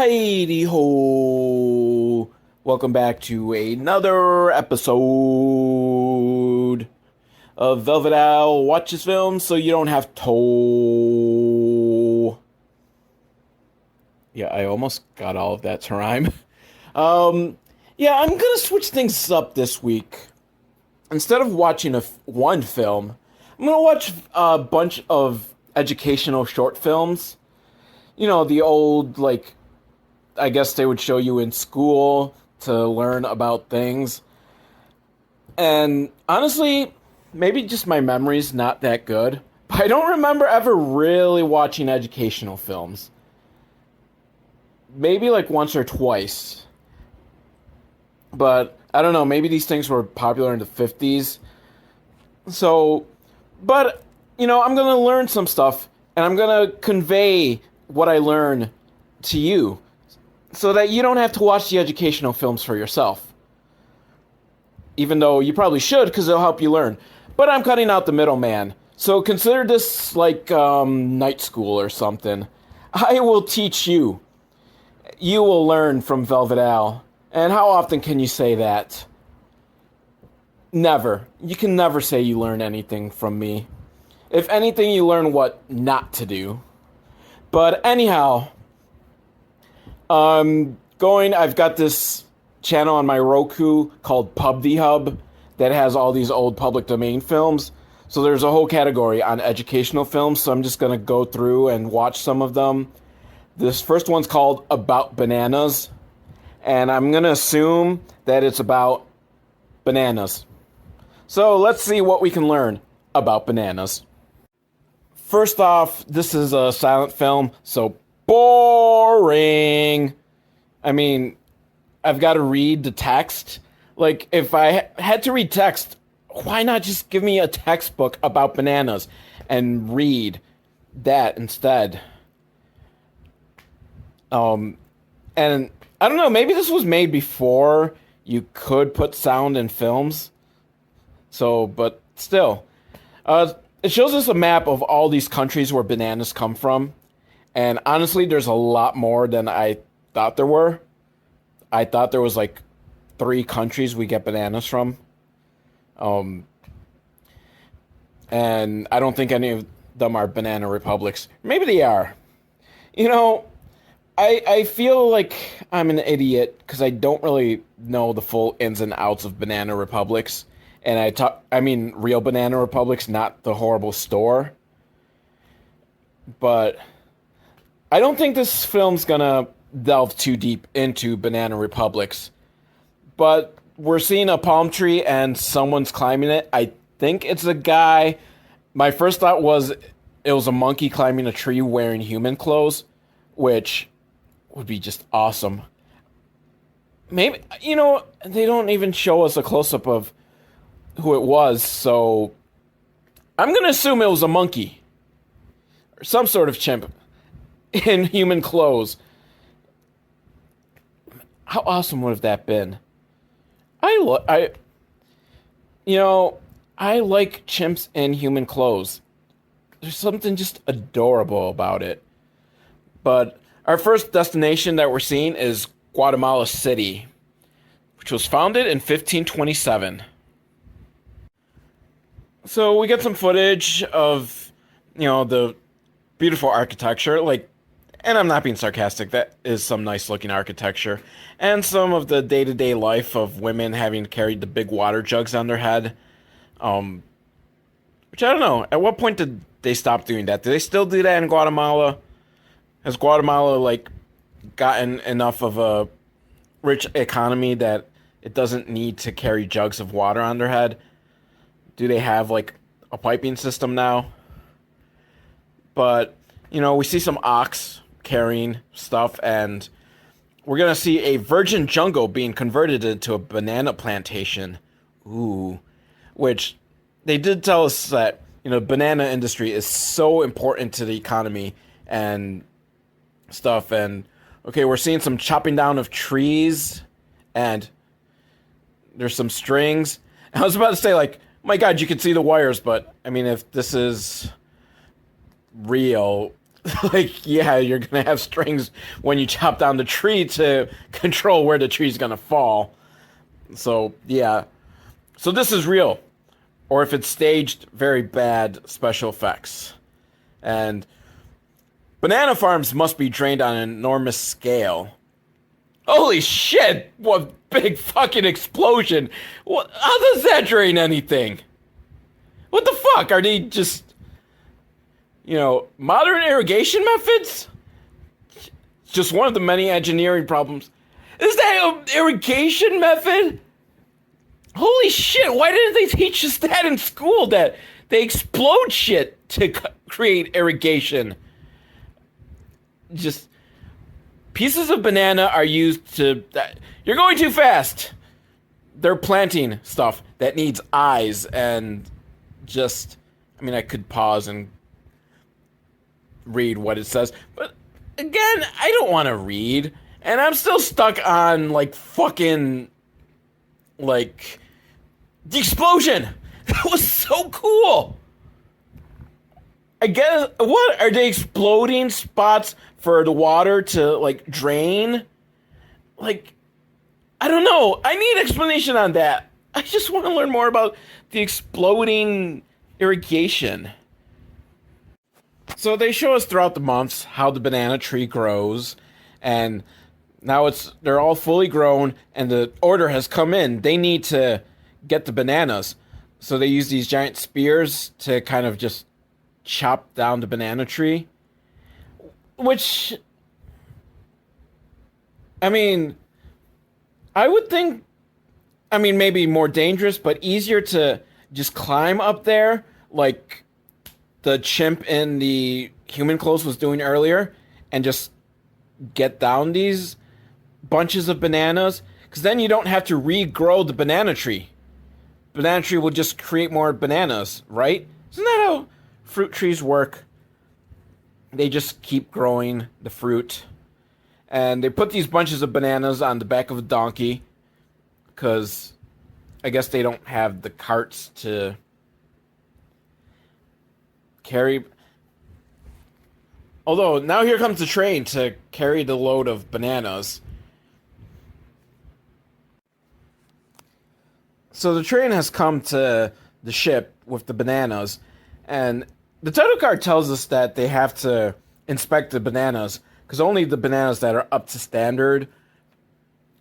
Heidi ho! Welcome back to another episode of Velvet Owl Watches Films so you don't have to. Yeah, I almost got all of that to rhyme. Yeah, I'm gonna switch things up this week. Instead of watching one film, I'm gonna watch a bunch of educational short films. You know, the old, like, I guess they would show you in school to learn about things. And honestly, maybe just my memory's not that good, but I don't remember ever really watching educational films. Maybe like once or twice. But I don't know, maybe these things were popular in the 50s. So, but, you know, I'm going to learn some stuff and I'm going to convey what I learn to you so that you don't have to watch the educational films for yourself. Even though you probably should, because it'll help you learn. But I'm cutting out the middleman. So consider this like night school or something. I will teach you. You will learn from Velvet Owl. And how often can you say that? Never. You can never say you learn anything from me. If anything, you learn what not to do. But anyhow, I've got this channel on my Roku called Pub the Hub that has all these old public domain films. So there's a whole category on educational films, so I'm just going to go through and watch some of them. This first one's called About Bananas, and I'm going to assume that it's about bananas. So let's see what we can learn about bananas. First off, this is a silent film, so boring. I mean, I've got to read the text. Like, if I had to read text, why not just give me a textbook about bananas and read that instead? And I don't know, maybe this was made before you could put sound in films. So, but still. It shows us a map of all these countries where bananas come from. And honestly, there's a lot more than I thought there were. I thought there was like 3 countries we get bananas from. And I don't think any of them are banana republics. Maybe they are. You know, I feel like I'm an idiot because I don't really know the full ins and outs of banana republics. And I mean real banana republics, not the horrible store. But I don't think this film's gonna delve too deep into banana republics. But we're seeing a palm tree and someone's climbing it. I think it's a guy. My first thought was it was a monkey climbing a tree wearing human clothes, which would be just awesome. Maybe, you know, they don't even show us a close-up of who it was, so I'm gonna assume it was a monkey or some sort of chimp in human clothes. How awesome would have that been? I like chimps in human clothes. There's something just adorable about it. But our first destination that we're seeing is Guatemala City, which was founded in 1527. So we get some footage of, you know, the beautiful architecture, like, and I'm not being sarcastic, that is some nice looking architecture, and some of the day-to-day life of women having carried the big water jugs on their head, which I don't know, at what point did they stop doing that? Do they still do that in Guatemala? Has Guatemala, like, gotten enough of a rich economy that it doesn't need to carry jugs of water on their head? Do they have, like, a piping system now? But, you know, we see some ox carrying stuff, and we're going to see a virgin jungle being converted into a banana plantation. Ooh. Which, they did tell us that, you know, the banana industry is so important to the economy and stuff. And, okay, we're seeing some chopping down of trees, and there's some strings. I was about to say, like, my God, you can see the wires, but, I mean, if this is real, Like, yeah, you're gonna have strings when you chop down the tree to control where the tree's gonna fall. So, yeah. So this is real. Or if it's staged, very bad special effects. And banana farms must be drained on an enormous scale. Holy shit! What big fucking explosion! What? How does that drain anything? What the fuck? Are they just, modern irrigation methods? It's just one of the many engineering problems. Is that an irrigation method? Holy shit, why didn't they teach us that in school? That they explode shit to create irrigation. Just pieces of banana are used to... You're going too fast. They're planting stuff that needs eyes and just... I could pause and read what it says. But again, I don't want to read. And I'm still stuck on, fucking... the explosion! That was so cool! I guess, what? Are they exploding spots for the water to, drain? I don't know. I need explanation on that. I just want to learn more about the exploding irrigation. So they show us throughout the months how the banana tree grows, and now they're all fully grown, and the order has come in. They need to get the bananas. So they use these giant spears to kind of just chop down the banana tree. Which, I would think, maybe more dangerous, but easier to just climb up there, like the chimp in the human clothes was doing earlier, and just get down these bunches of bananas, because then you don't have to regrow the banana tree. Banana tree will just create more bananas, right? Isn't that how fruit trees work? They just keep growing the fruit. And they put these bunches of bananas on the back of a donkey, because I guess they don't have the carts to carry. Although, now here comes the train to carry the load of bananas. So the train has come to the ship with the bananas, and the title card tells us that they have to inspect the bananas, because only the bananas that are up to standard,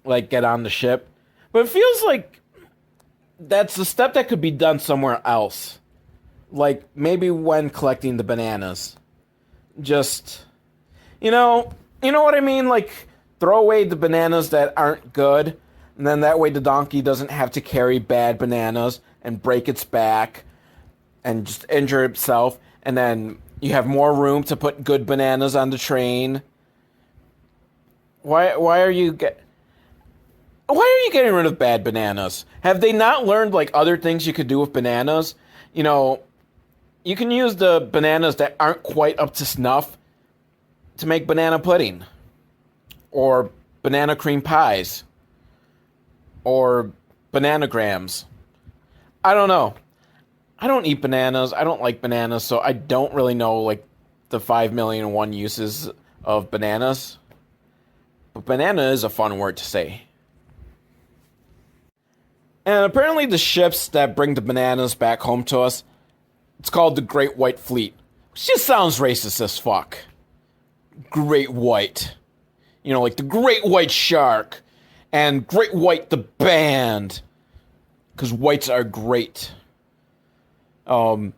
get on the ship. But it feels like that's a step that could be done somewhere else. Maybe when collecting the bananas. Just, you know what I mean? Throw away the bananas that aren't good, and then that way the donkey doesn't have to carry bad bananas and break its back and just injure itself. And then you have more room to put good bananas on the train. Why are you getting rid of bad bananas? Have they not learned other things you could do with bananas? You can use the bananas that aren't quite up to snuff to make banana pudding, or banana cream pies, or bananagrams. I don't know. I don't eat bananas. I don't like bananas, so I don't really know the 5,000,001 uses of bananas. But banana is a fun word to say. And apparently the ships that bring the bananas back home to us, it's called the Great White Fleet. Which just sounds racist as fuck. Great White. The Great White Shark. And Great White the band. Because whites are great. So,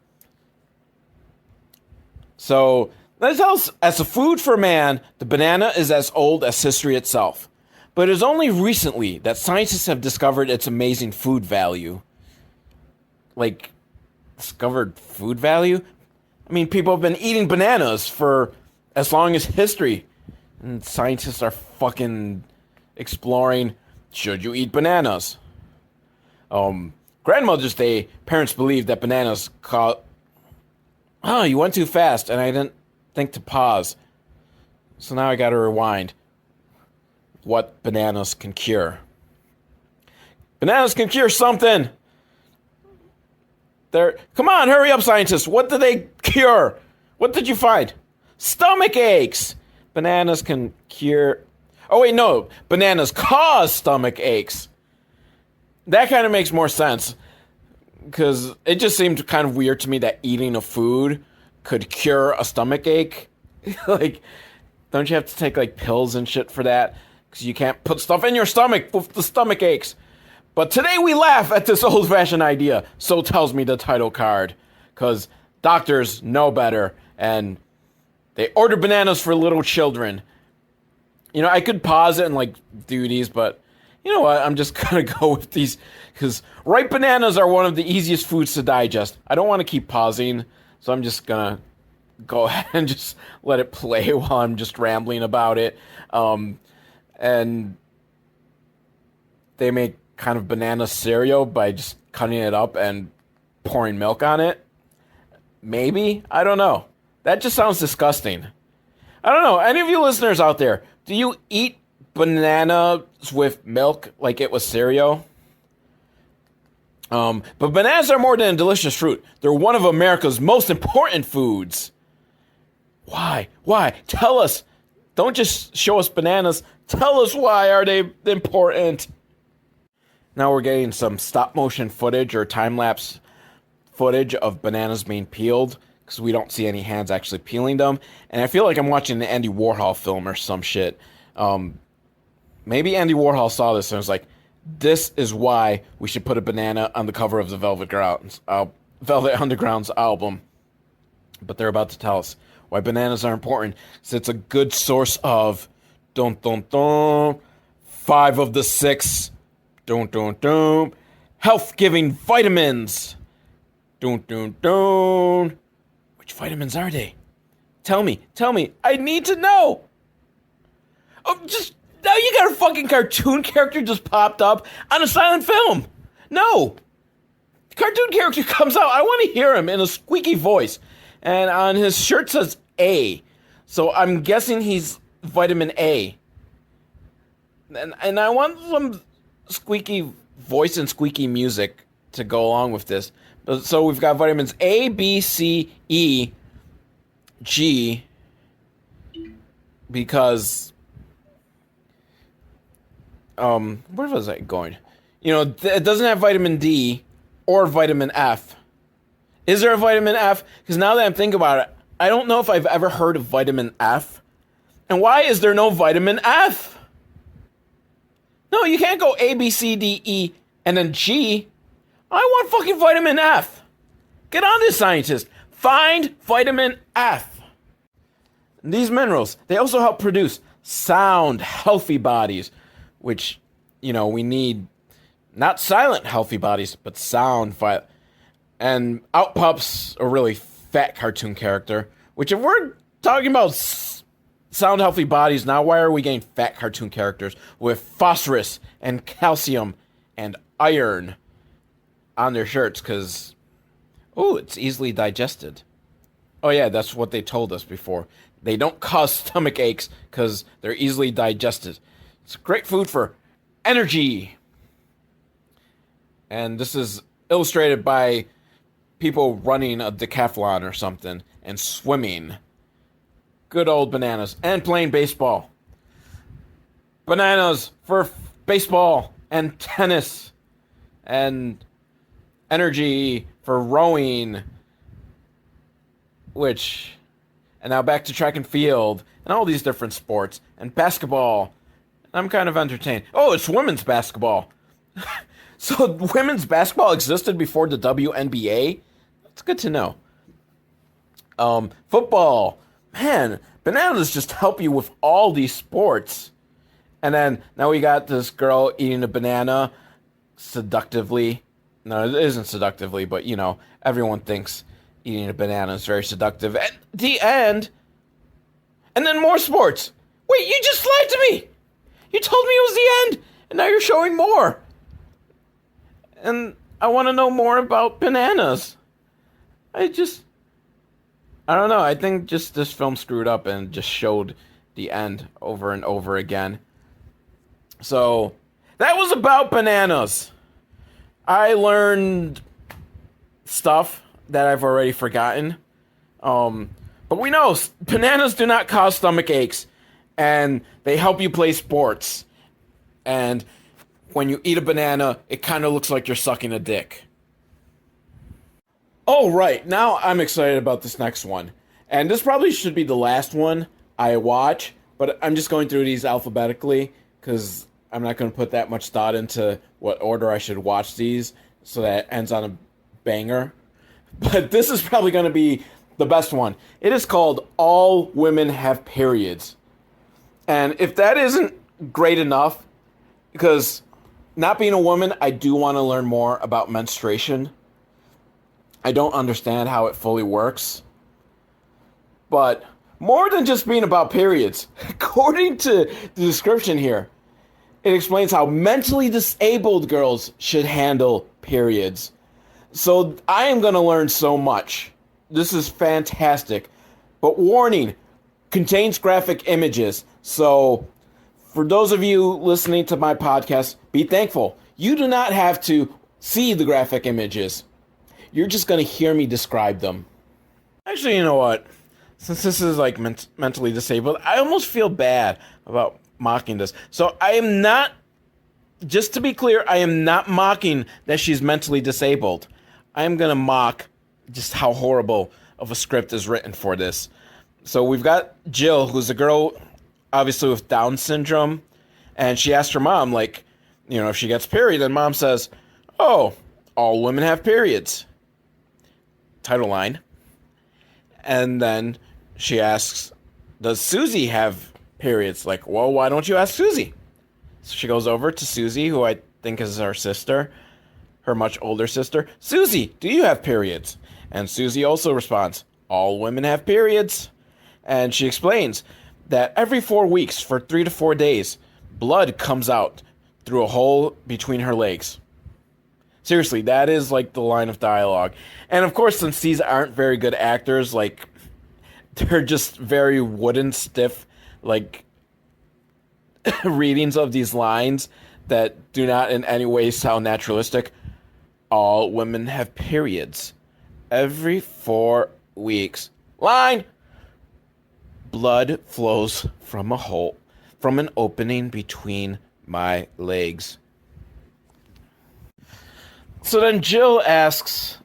that tells us, as a food for man, the banana is as old as history itself. But it is only recently that scientists have discovered its amazing food value. Discovered food value? People have been eating bananas for as long as history. And scientists are fucking exploring, should you eat bananas? Grandmother's Day, parents believed that bananas you went too fast, and I didn't think to pause. So now I gotta rewind. What bananas can cure. Bananas can cure something! Come on, hurry up, scientists! What did they cure? What did you find? Stomach aches. Bananas can cure. Oh, wait, no. Bananas cause stomach aches. That kind of makes more sense. Because it just seemed kind of weird to me that eating a food could cure a stomach ache. Like, don't you have to take, like, pills and shit for that? Because you can't put stuff in your stomach with the stomach aches. But today we laugh at this old-fashioned idea. So tells me the title card. Because doctors know better. And they order bananas for little children. You know, I could pause it and, like, do these, but you know what? I'm just gonna go with these. Because ripe bananas are one of the easiest foods to digest. I don't want to keep pausing. So I'm just gonna go ahead and just let it play while I'm just rambling about it. And they make kind of banana cereal by just cutting it up and pouring milk on it. Maybe? I don't know. That just sounds disgusting. I don't know. Any of you listeners out there, do you eat bananas with milk like it was cereal? But bananas are more than a delicious fruit. They're one of America's most important foods. Why? Why? Tell us. Don't just show us bananas. Tell us why are they important. Now we're getting some stop motion footage or time-lapse footage of bananas being peeled because we don't see any hands actually peeling them. And I feel like I'm watching an Andy Warhol film or some shit. Maybe Andy Warhol saw this and was like, this is why we should put a banana on the cover of the Velvet Underground's album. But they're about to tell us why bananas are important. So it's a good source of 5 of the 6 health-giving vitamins. Which vitamins are they? Tell me. I need to know. Oh, just now you got a fucking cartoon character just popped up on a silent film. No. The cartoon character comes out. I want to hear him in a squeaky voice. And on his shirt says A. So I'm guessing he's vitamin A. And I want some squeaky voice and squeaky music to go along with this. So we've got vitamins A, B, C, E, G. Because where was I going? You know, it doesn't have vitamin D or vitamin F. Is there a vitamin F? Because now that I'm thinking about it, I don't know if I've ever heard of vitamin F. And why is there no vitamin F? No, you can't go A, B, C, D, E, and then G. I want fucking vitamin F. Get on this, scientist. Find vitamin F. These minerals, they also help produce sound, healthy bodies, which, you know, we need not silent, healthy bodies, but sound. And out pops a really fat cartoon character, which if we're talking about sound, healthy bodies, now why are we getting fat cartoon characters with phosphorus and calcium and iron on their shirts? Because, oh, it's easily digested. Oh, yeah, that's what they told us before. They don't cause stomach aches because they're easily digested. It's great food for energy. And this is illustrated by people running a decathlon or something and swimming. Good old bananas. And playing baseball. Bananas for baseball and tennis. And energy for rowing. And now back to track and field. And all these different sports. And basketball. I'm kind of entertained. Oh, it's women's basketball. So women's basketball existed before the WNBA? That's good to know. Football. Man, bananas just help you with all these sports. And then now we got this girl eating a banana seductively. No, it isn't seductively, but you know, everyone thinks eating a banana is very seductive. At the end. And then more sports. Wait, you just lied to me. You told me it was the end, and now you're showing more. And I want to know more about bananas. I don't know. I think just this film screwed up and just showed the end over and over again. So, that was about bananas. I learned stuff that I've already forgotten. But But we know bananas do not cause stomach aches, and they help you play sports. And when you eat a banana, it kind of looks like you're sucking a dick. Oh, right. Now I'm excited about this next one. And this probably should be the last one I watch, but I'm just going through these alphabetically because I'm not going to put that much thought into what order I should watch these so that it ends on a banger. But this is probably going to be the best one. It is called All Women Have Periods. And if that isn't great enough, because not being a woman, I do want to learn more about menstruation. I don't understand how it fully works. But more than just being about periods, according to the description here, it explains how mentally disabled girls should handle periods. So I am going to learn so much. This is fantastic. But warning, contains graphic images. So for those of you listening to my podcast, be thankful. You do not have to see the graphic images. You're just going to hear me describe them. Actually, you know what? Since this is like mentally disabled, I almost feel bad about mocking this. So I am not, just to be clear, I am not mocking that she's mentally disabled. I am going to mock just how horrible of a script is written for this. So we've got Jill, who's a girl, obviously with Down syndrome, and she asked her mom, like, you know, if she gets period, and mom says, oh, all women have periods. Title line. And then she asks, does Susie have periods? Like, well, why don't you ask Susie? So she goes over to Susie, who I think is her sister, her much older sister. Susie, do you have periods? And Susie also responds, all women have periods. And she explains that every 4 weeks for 3 to 4 days, blood comes out through a hole between her legs. Seriously, that is like the line of dialogue. And of course, since these aren't very good actors, like, they're just very wooden, stiff, like, readings of these lines that do not in any way sound naturalistic. All women have periods. Every 4 weeks. Line! Blood flows from a hole, from an opening between my legs. So then Jill asks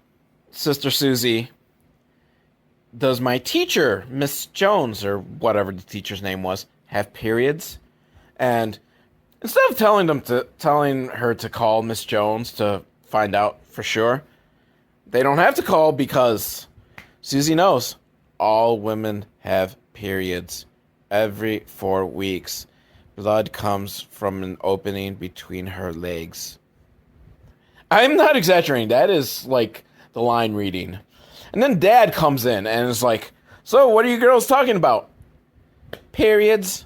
Sister Susie, does my teacher, Miss Jones, or whatever the teacher's name was, have periods? And instead of telling her to call Miss Jones to find out for sure, they don't have to call because Susie knows all women have periods. Every 4 weeks, blood comes from an opening between her legs. I'm not exaggerating. That is like the line reading. And then Dad comes in and is like, so what are you girls talking about? Periods.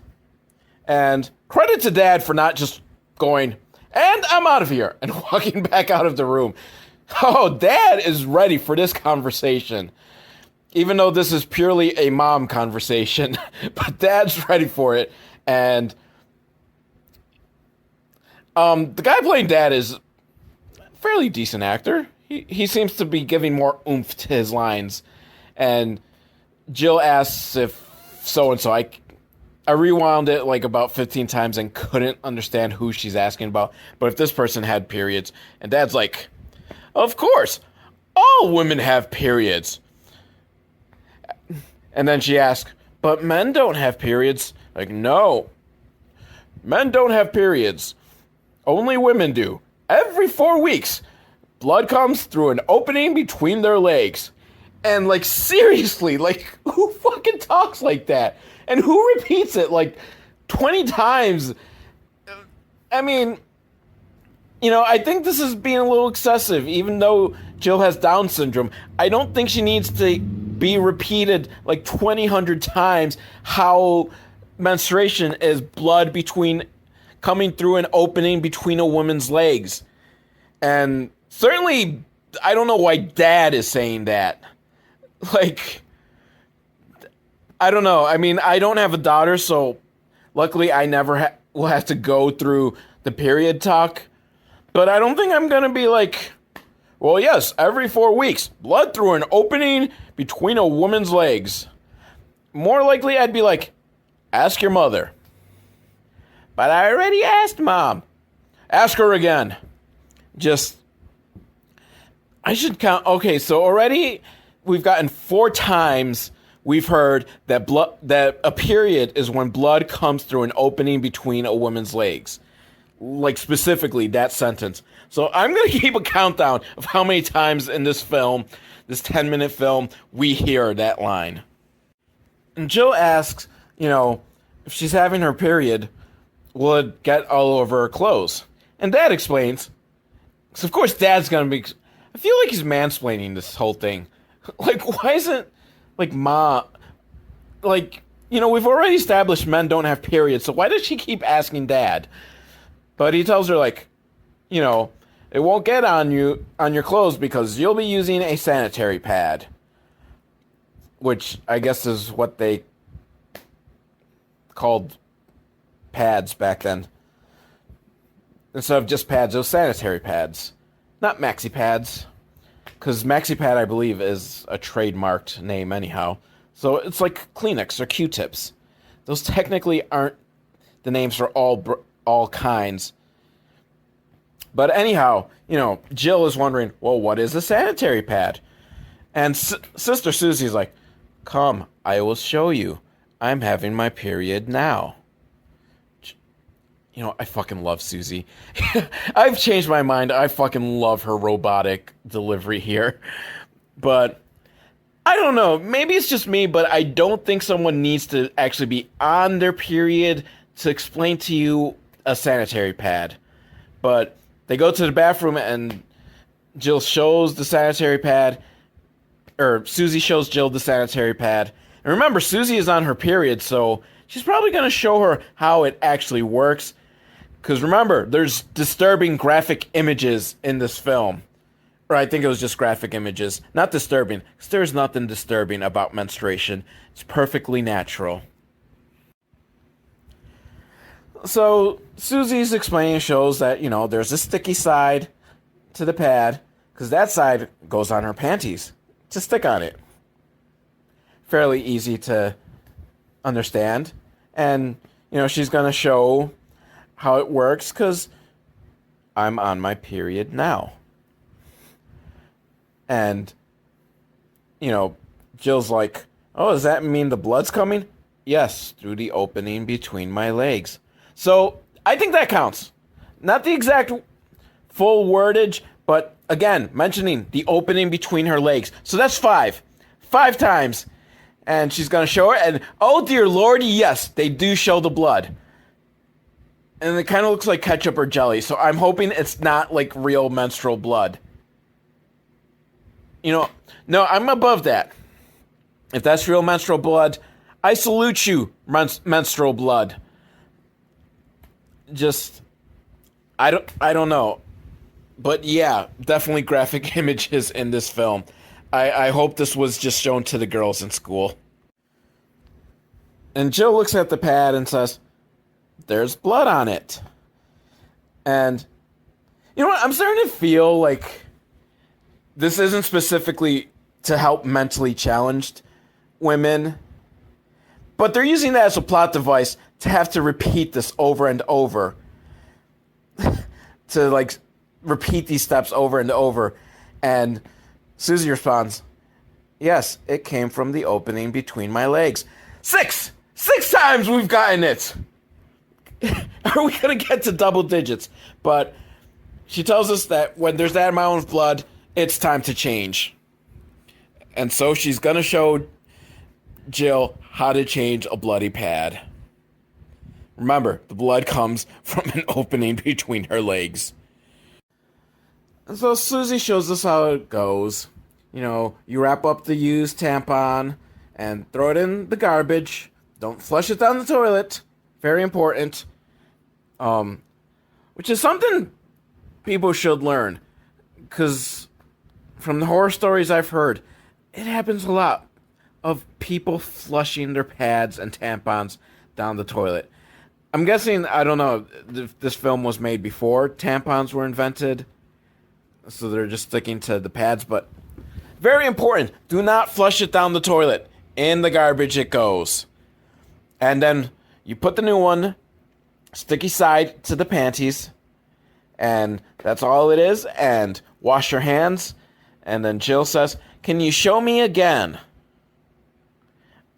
And credit to Dad for not just going, and I'm out of here, and walking back out of the room. Oh, Dad is ready for this conversation. Even though this is purely a mom conversation, but Dad's ready for it. And the guy playing Dad is fairly decent actor. He seems to be giving more oomph to his lines. And Jill asks if so-and-so. I rewound it like about 15 times and couldn't understand who she's asking about. But if this person had periods, and Dad's like, of course, all women have periods. And then she asks, but men don't have periods. Like, no. Men don't have periods. Only women do. Every 4 weeks, blood comes through an opening between their legs. And, like, seriously, like, who fucking talks like that? And who repeats it, like, 20 times? I mean, you know, I think this is being a little excessive, even though Jill has Down syndrome. I don't think she needs to be repeated, like, 2,000 times how menstruation is blood coming through an opening between a woman's legs. And certainly, I don't know why Dad is saying that. Like, I don't know. I mean, I don't have a daughter, so luckily I never will have to go through the period talk. But I don't think I'm going to be like, well, yes, every 4 weeks, blood through an opening between a woman's legs. more likely I'd be like, ask your mother. But I already asked Mom. Ask her again. Just, I should count. Okay, so already we've gotten 4 times we've heard that that a period is when blood comes through an opening between a woman's legs. Like specifically that sentence. So I'm going to keep a countdown of how many times in this film, this 10-minute film, we hear that line. And Jill asks, if she's having her period, will it get all over her clothes? And Dad explains. Because of course Dad's going to be... I feel like he's mansplaining this whole thing. Like, why isn't... Like, Ma... Like, we've already established men don't have periods, so why does she keep asking Dad? But he tells her, like, it won't get on your clothes because you'll be using a sanitary pad. Which I guess is what they called pads back then. Instead of just pads, those sanitary pads. Not maxi pads. Because maxi pad, I believe, is a trademarked name anyhow. So it's like Kleenex or Q-tips. Those technically aren't the names for all kinds. But anyhow, Jill is wondering, well, what is a sanitary pad? And Sister Susie's like, come, I will show you. I'm having my period now. I fucking love Susie. I've changed my mind. I fucking love her robotic delivery here. But I don't know. Maybe it's just me, but I don't think someone needs to actually be on their period to explain to you a sanitary pad. But they go to the bathroom and Jill shows the sanitary pad, or Susie shows Jill the sanitary pad. And remember, Susie is on her period, so she's probably going to show her how it actually works. Because remember, there's disturbing graphic images in this film. Or I think it was just graphic images. Not disturbing, because there's nothing disturbing about menstruation. It's perfectly natural. So Susie's explaining shows that, there's a sticky side to the pad, because that side goes on her panties to stick on it. Fairly easy to understand. And, she's going to show how it works, because I'm on my period now. And, Jill's like, oh, does that mean the blood's coming? Yes, through the opening between my legs. So, I think that counts. Not the exact full wordage, but again, mentioning the opening between her legs. So that's 5. 5 times. And she's going to show her, and oh dear lord, yes, they do show the blood. And it kind of looks like ketchup or jelly, so I'm hoping it's not like real menstrual blood. No, I'm above that. If that's real menstrual blood, I salute you, menstrual blood. Just, I don't know. But yeah, definitely graphic images in this film. I hope this was just shown to the girls in school. And Jill looks at the pad and says, there's blood on it. And, you know what? I'm starting to feel like this isn't specifically to help mentally challenged women, but they're using that as a plot device to have to repeat this over and over. To, repeat these steps over and over. And Susie responds, yes, it came from the opening between my legs. 6 times we've gotten it! Are we going to get to double digits? But she tells us that when there's that amount of blood, it's time to change. And so she's going to show Jill how to change a bloody pad. Remember, the blood comes from an opening between her legs. And so Susie shows us how it goes. You wrap up the used tampon and throw it in the garbage. Don't flush it down the toilet. Very important. Which is something people should learn. Because from the horror stories I've heard, it happens a lot of people flushing their pads and tampons down the toilet. I'm guessing, I don't know, this film was made before tampons were invented. So they're just sticking to the pads. But very important, do not flush it down the toilet. In the garbage it goes. And then you put the new one sticky side to the panties, and that's all it is, and wash your hands. And then Jill says, "Can you show me again?"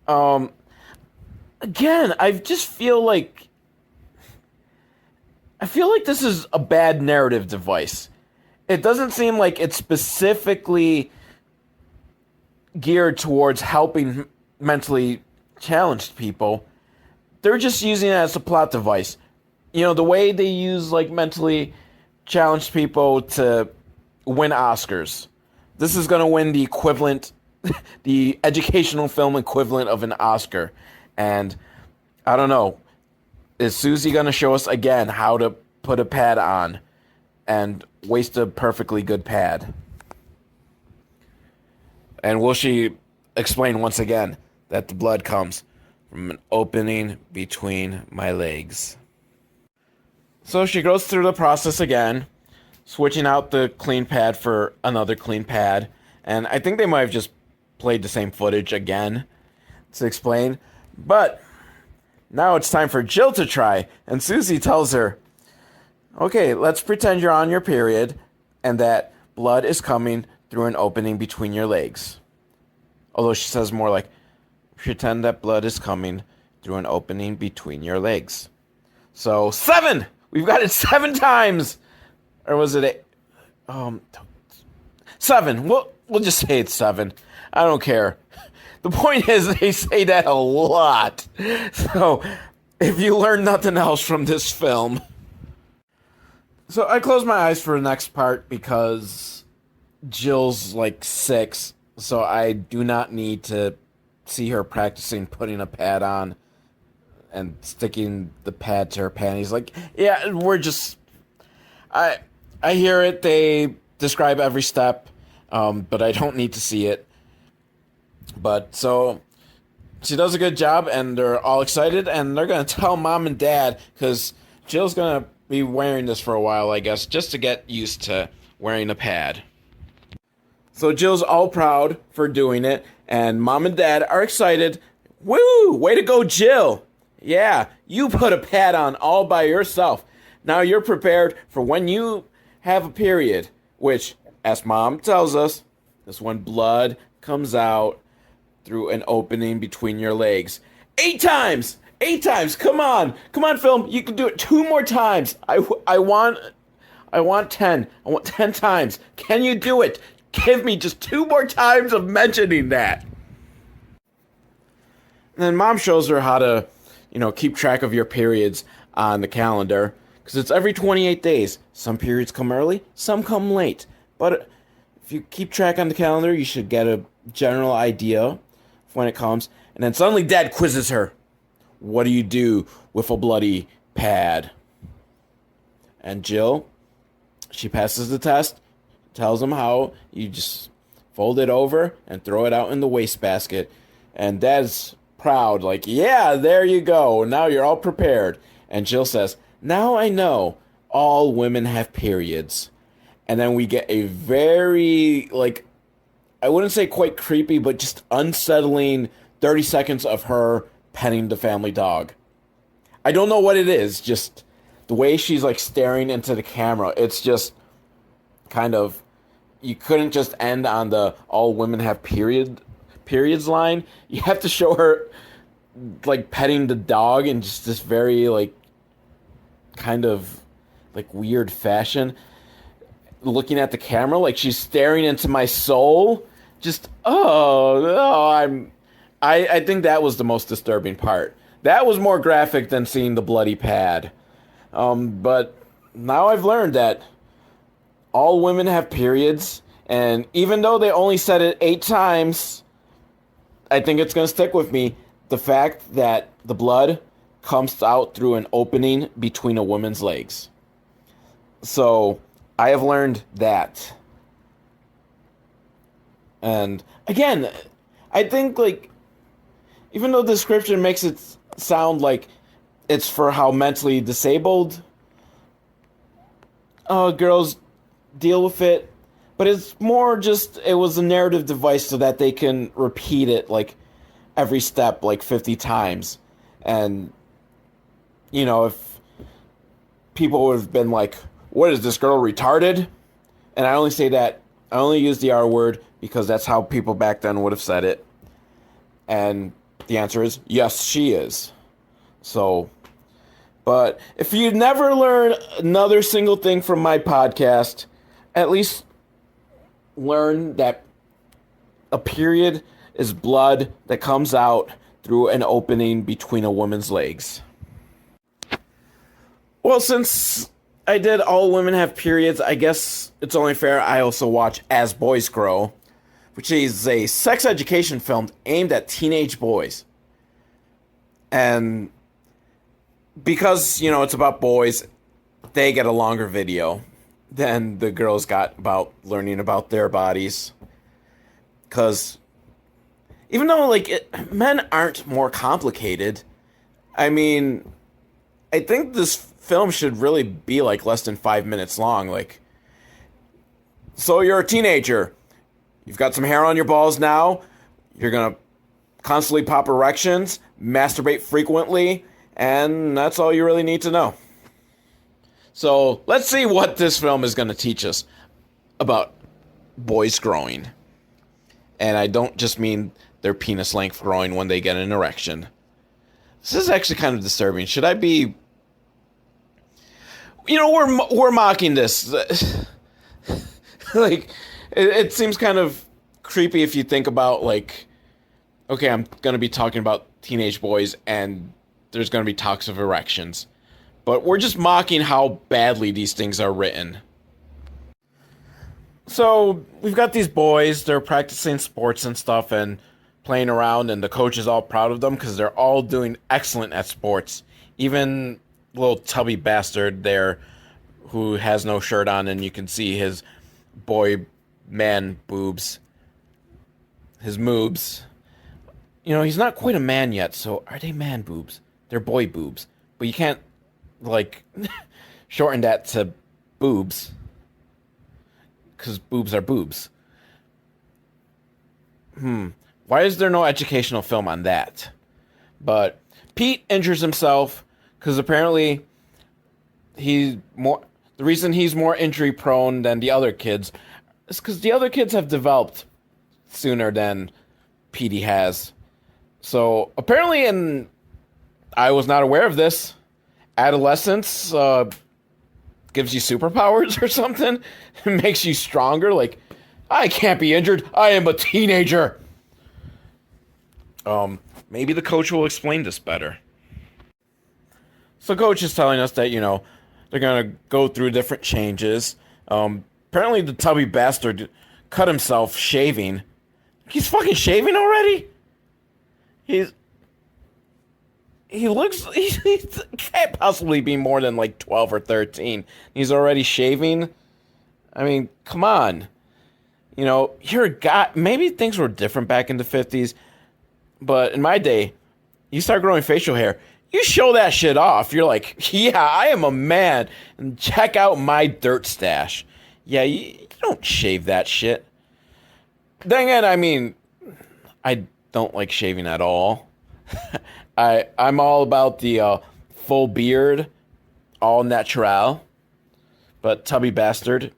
Again, I feel like this is a bad narrative device. It doesn't seem like it's specifically geared towards helping mentally challenged people. They're just using it as a plot device. You know, the way they use like mentally challenged people to win Oscars. This is going to win the equivalent, the educational film equivalent of an Oscar. And I don't know, is Susie going to show us again how to put a pad on and waste a perfectly good pad? And will she explain once again that the blood comes from an opening between my legs? So she goes through the process again, switching out the clean pad for another clean pad. And I think they might have just played the same footage again to explain. But now it's time for Jill to try. And Susie tells her, "Okay, let's pretend you're on your period and that blood is coming through an opening between your legs." Although she says more like, "Pretend that blood is coming through an opening between your legs." So 7! We've got it 7 times! Or was it 8? 7. We'll just say it's 7. I don't care. The point is they say that a lot. So if you learn nothing else from this film. So I close my eyes for the next part because Jill's like 6. So I do not need to see her practicing putting a pad on and sticking the pad to her panties. Like, yeah, we're just... I hear it. They describe every step, but I don't need to see it. But so she does a good job, and they're all excited, and they're going to tell mom and dad, because Jill's going to be wearing this for a while, I guess, just to get used to wearing a pad. So Jill's all proud for doing it, and mom and dad are excited. Woo! Way to go, Jill! Yeah, you put a pad on all by yourself. Now you're prepared for when you have a period, which, as mom tells us, is when blood comes out through an opening between your legs. 8 times! 8 times! Come on! Come on, film! You can do it 2 more times! I want 10. I want 10 times. Can you do it? Give me just 2 more times of mentioning that. And then mom shows her how to, keep track of your periods on the calendar. Because it's every 28 days. Some periods come early, some come late. But if you keep track on the calendar, you should get a general idea of when it comes. And then suddenly dad quizzes her. What do you do with a bloody pad? And Jill, she passes the test, tells him how you just fold it over and throw it out in the wastebasket. And dad's proud, like, yeah, there you go. Now you're all prepared. And Jill says, now I know all women have periods. And then we get a very, I wouldn't say quite creepy, but just unsettling 30 seconds of her petting the family dog. I don't know what it is, just the way she's, staring into the camera. It's just kind of, you couldn't just end on the all women have periods line. You have to show her, petting the dog in just this very, kind of weird fashion, looking at the camera like she's staring into my soul. Just I think that was the most disturbing part. That was more graphic than seeing the bloody pad. But now I've learned that all women have periods, and even though they only said it 8 times, I think it's going to stick with me. The fact that the blood comes out through an opening between a woman's legs. So I have learned that. And again, I think even though the description makes it sound like it's for how mentally disabled girls deal with it, but it's more just, it was a narrative device so that they can repeat it every step like 50 times. And, if people would have been like, what is this girl retarded? And I only use the R word because that's how people back then would have said it. And the answer is, yes, she is. So, but if you never learn another single thing from my podcast, at least learn that a period is blood that comes out through an opening between a woman's legs. Well, since I did All Women Have Periods, I guess it's only fair I also watch As Boys Grow, which is a sex education film aimed at teenage boys. And because, it's about boys, they get a longer video than the girls got about learning about their bodies. Because even though, men aren't more complicated, I mean, I think this film should really be, less than 5 minutes long. So you're a teenager. You've got some hair on your balls now. You're going to constantly pop erections, masturbate frequently, and that's all you really need to know. So let's see what this film is going to teach us about boys growing. And I don't just mean their penis length growing when they get an erection. This is actually kind of disturbing. Should I be... we're mocking this. It seems kind of creepy if you think about, okay, I'm going to be talking about teenage boys and there's going to be talks of erections. But we're just mocking how badly these things are written. So, we've got these boys, they're practicing sports and stuff and playing around, and the coach is all proud of them because they're all doing excellent at sports. Even little tubby bastard there who has no shirt on, and you can see his boy man boobs. His moobs. He's not quite a man yet, so are they man boobs? They're boy boobs. But you can't, shorten that to boobs. Because boobs are boobs. Why is there no educational film on that? But Pete injures himself because apparently the reason he's more injury prone than the other kids is because the other kids have developed sooner than Petey has. So apparently, and I was not aware of this, adolescence gives you superpowers or something. It makes you stronger. I can't be injured. I am a teenager. Maybe the coach will explain this better. So coach is telling us that, they're going to go through different changes. Apparently the tubby bastard cut himself shaving. He's fucking shaving already? He can't possibly be more than 12 or 13. He's already shaving. I mean, come on. You're a guy. Maybe things were different back in the 50s, but in my day, you start growing facial hair, you show that shit off. You're like, yeah, I am a man, and check out my dirt stash. Yeah, you don't shave that shit. Then again, I mean, I don't like shaving at all. I'm all about the full beard, all natural. But tubby bastard,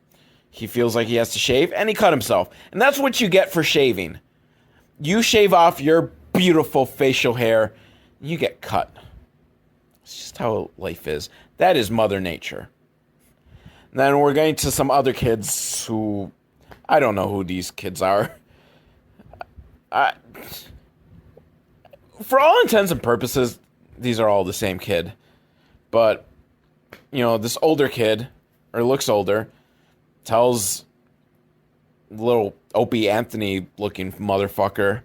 he feels like he has to shave, and he cut himself. And that's what you get for shaving. You shave off your beautiful facial hair, and you get cut. It's just how life is. That is Mother Nature. And then we're getting to some other kids who... I don't know who these kids are. For all intents and purposes, these are all the same kid. But, this older kid, or looks older, tells little Opie Anthony looking motherfucker.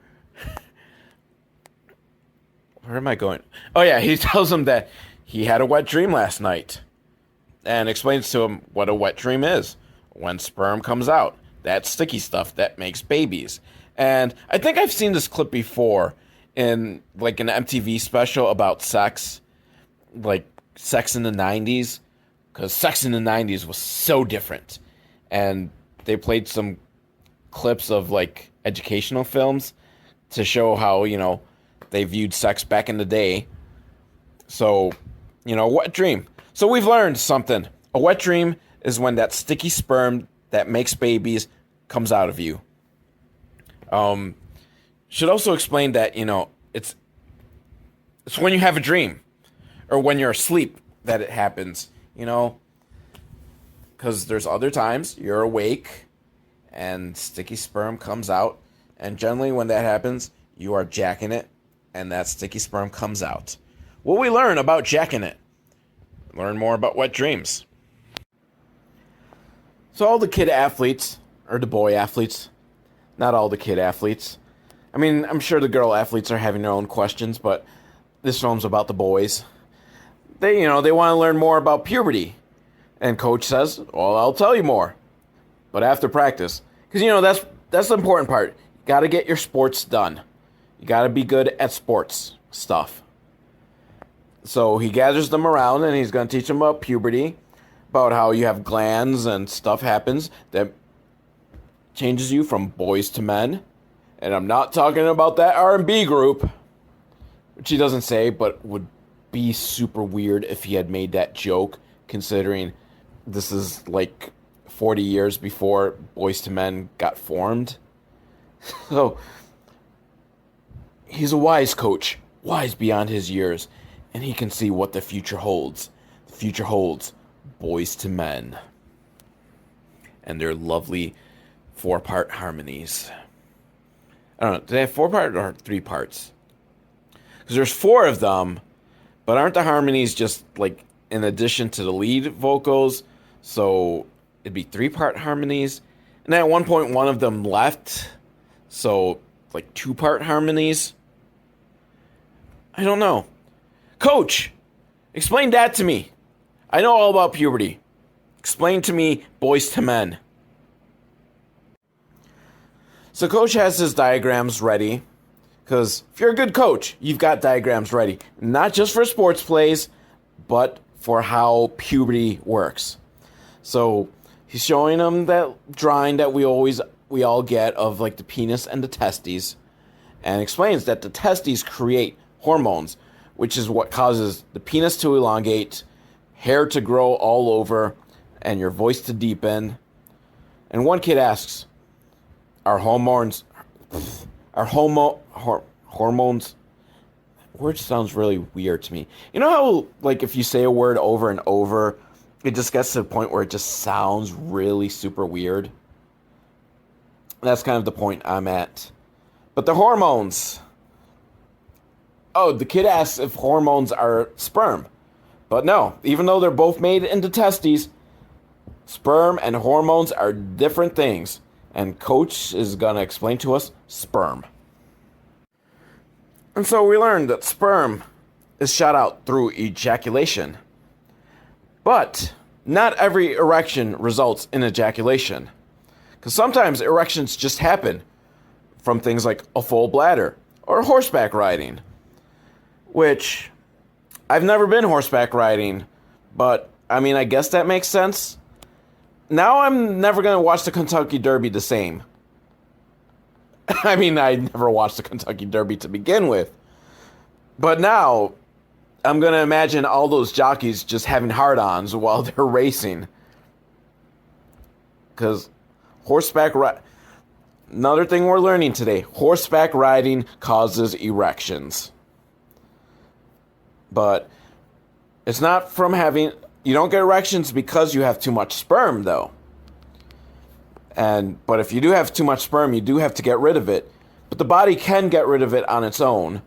Where am I going? Oh yeah, he tells him that he had a wet dream last night. And explains to him what a wet dream is. When sperm comes out. That sticky stuff that makes babies. And I think I've seen this clip before in an MTV special about sex. Sex in the 90s. Because sex in the 90s was so different. And they played some clips of educational films to show how, they viewed sex back in the day. So, wet dream. So we've learned something. A wet dream is when that sticky sperm that makes babies comes out of you. Should also explain that, it's when you have a dream or when you're asleep that it happens, because there's other times you're awake and sticky sperm comes out. And generally when that happens, you are jacking it and that sticky sperm comes out. What we learn about jacking it? Learn more about wet dreams. So all the kid athletes, or the boy athletes, not all the kid athletes. I mean, I'm sure the girl athletes are having their own questions, but this film's about the boys. They want to learn more about puberty. And coach says, well, I'll tell you more. But after practice. Because, that's the important part. You got to get your sports done. You got to be good at sports stuff. So he gathers them around and he's going to teach them about puberty, about how you have glands and stuff happens that changes you from boys to men. And I'm not talking about that R&B group, which he doesn't say, but would be super weird if he had made that joke, considering this is like 40 years before Boys to Men got formed. So he's a wise coach, wise beyond his years, and he can see what the future holds. The future holds Boys to Men and their lovely 4-part harmonies. I don't know, do they have 4 parts or 3 parts? Because there's 4 of them, but aren't the harmonies just like in addition to the lead vocals? So it'd be 3-part harmonies. And at one point, one of them left. So like 2-part harmonies. I don't know. Coach, explain that to me. I know all about puberty. Explain to me Boys to Men. So coach has his diagrams ready. Because if you're a good coach, you've got diagrams ready. Not just for sports plays, but for how puberty works. So he's showing them that drawing that we all get of like the penis and the testes. And explains that the testes create hormones, which is what causes the penis to elongate, hair to grow all over, and your voice to deepen. And one kid asks, Are hormones... Word sounds really weird to me. You know how, like, if you say a word over and over, it just gets to the point where it just sounds really super weird? That's kind of the point I'm at. But the hormones... Oh, the kid asks if hormones are sperm. But no, even though they're both made into testes, sperm and hormones are different things. And coach is going to explain to us sperm. And so we learned that sperm is shot out through ejaculation. But not every erection results in ejaculation. Because sometimes erections just happen from things like a full bladder or horseback riding. Which, I've never been horseback riding, but I mean, I guess that makes sense. Now I'm never going to watch the Kentucky Derby the same. I mean, I never watched the Kentucky Derby to begin with. But now, I'm going to imagine all those jockeys just having hard-ons while they're racing. Because horseback riding... Another thing we're learning today, horseback riding causes erections. But it's not from having... You don't get erections because you have too much sperm, though. But if you do have too much sperm, you do have to get rid of it. But the body can get rid of it on its own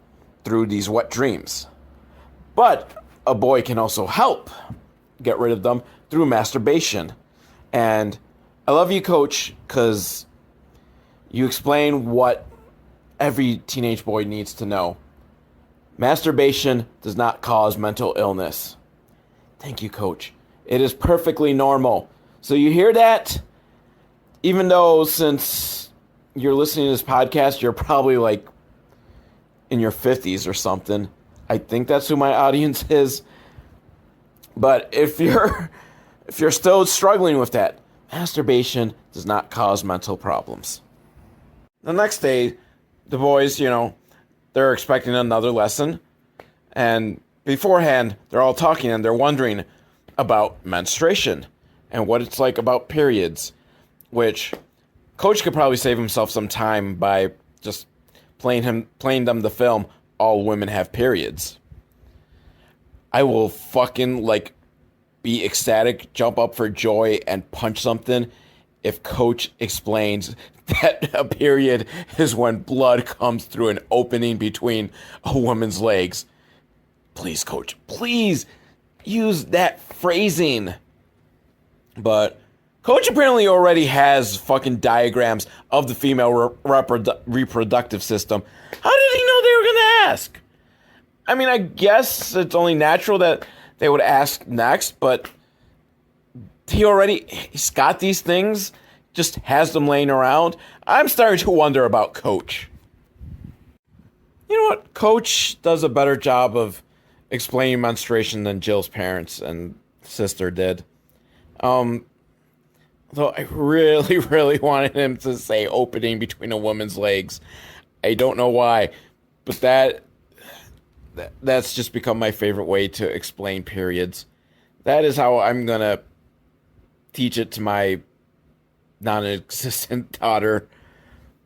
through these wet dreams. But a boy can also help get rid of them through masturbation. And I love you, Coach, because you explain what every teenage boy needs to know. Masturbation does not cause mental illness. Thank you, Coach. It is perfectly normal. So you hear that? Even though since you're listening to this podcast, you're probably like in your 50s or something. I think that's who my audience is. But if you're still struggling with that, masturbation does not cause mental problems. The next day, the boys, they're expecting another lesson. And beforehand, they're all talking and they're wondering about menstruation and what it's like about periods, which Coach could probably save himself some time by just playing them the film All Women Have Periods. I will fucking be ecstatic, jump up for joy, and punch something if Coach explains that a period is when blood comes through an opening between a woman's legs. Please, Coach, please use that phrasing. But Coach apparently already has fucking diagrams of the female reproductive system. How did he know they were going to ask? I mean, I guess it's only natural that they would ask next, but he's got these things, just has them laying around. I'm starting to wonder about Coach. You know what? Coach does a better job of explaining menstruation than Jill's parents and sister did. Though I really, really wanted him to say opening between a woman's legs. I don't know why, but that's just become my favorite way to explain periods. That is how I'm going to teach it to my non-existent daughter.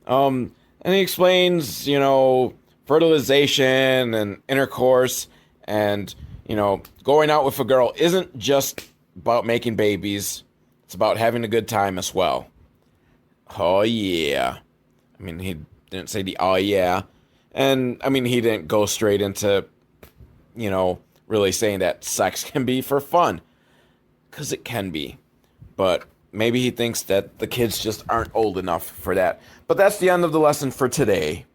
And he explains, fertilization and intercourse and, going out with a girl isn't just about making babies. It's about having a good time as well. Oh, yeah. I mean, he didn't say the oh, yeah. And, I mean, he didn't go straight into, really saying that sex can be for fun. Because it can be. But maybe he thinks that the kids just aren't old enough for that. But that's the end of the lesson for today.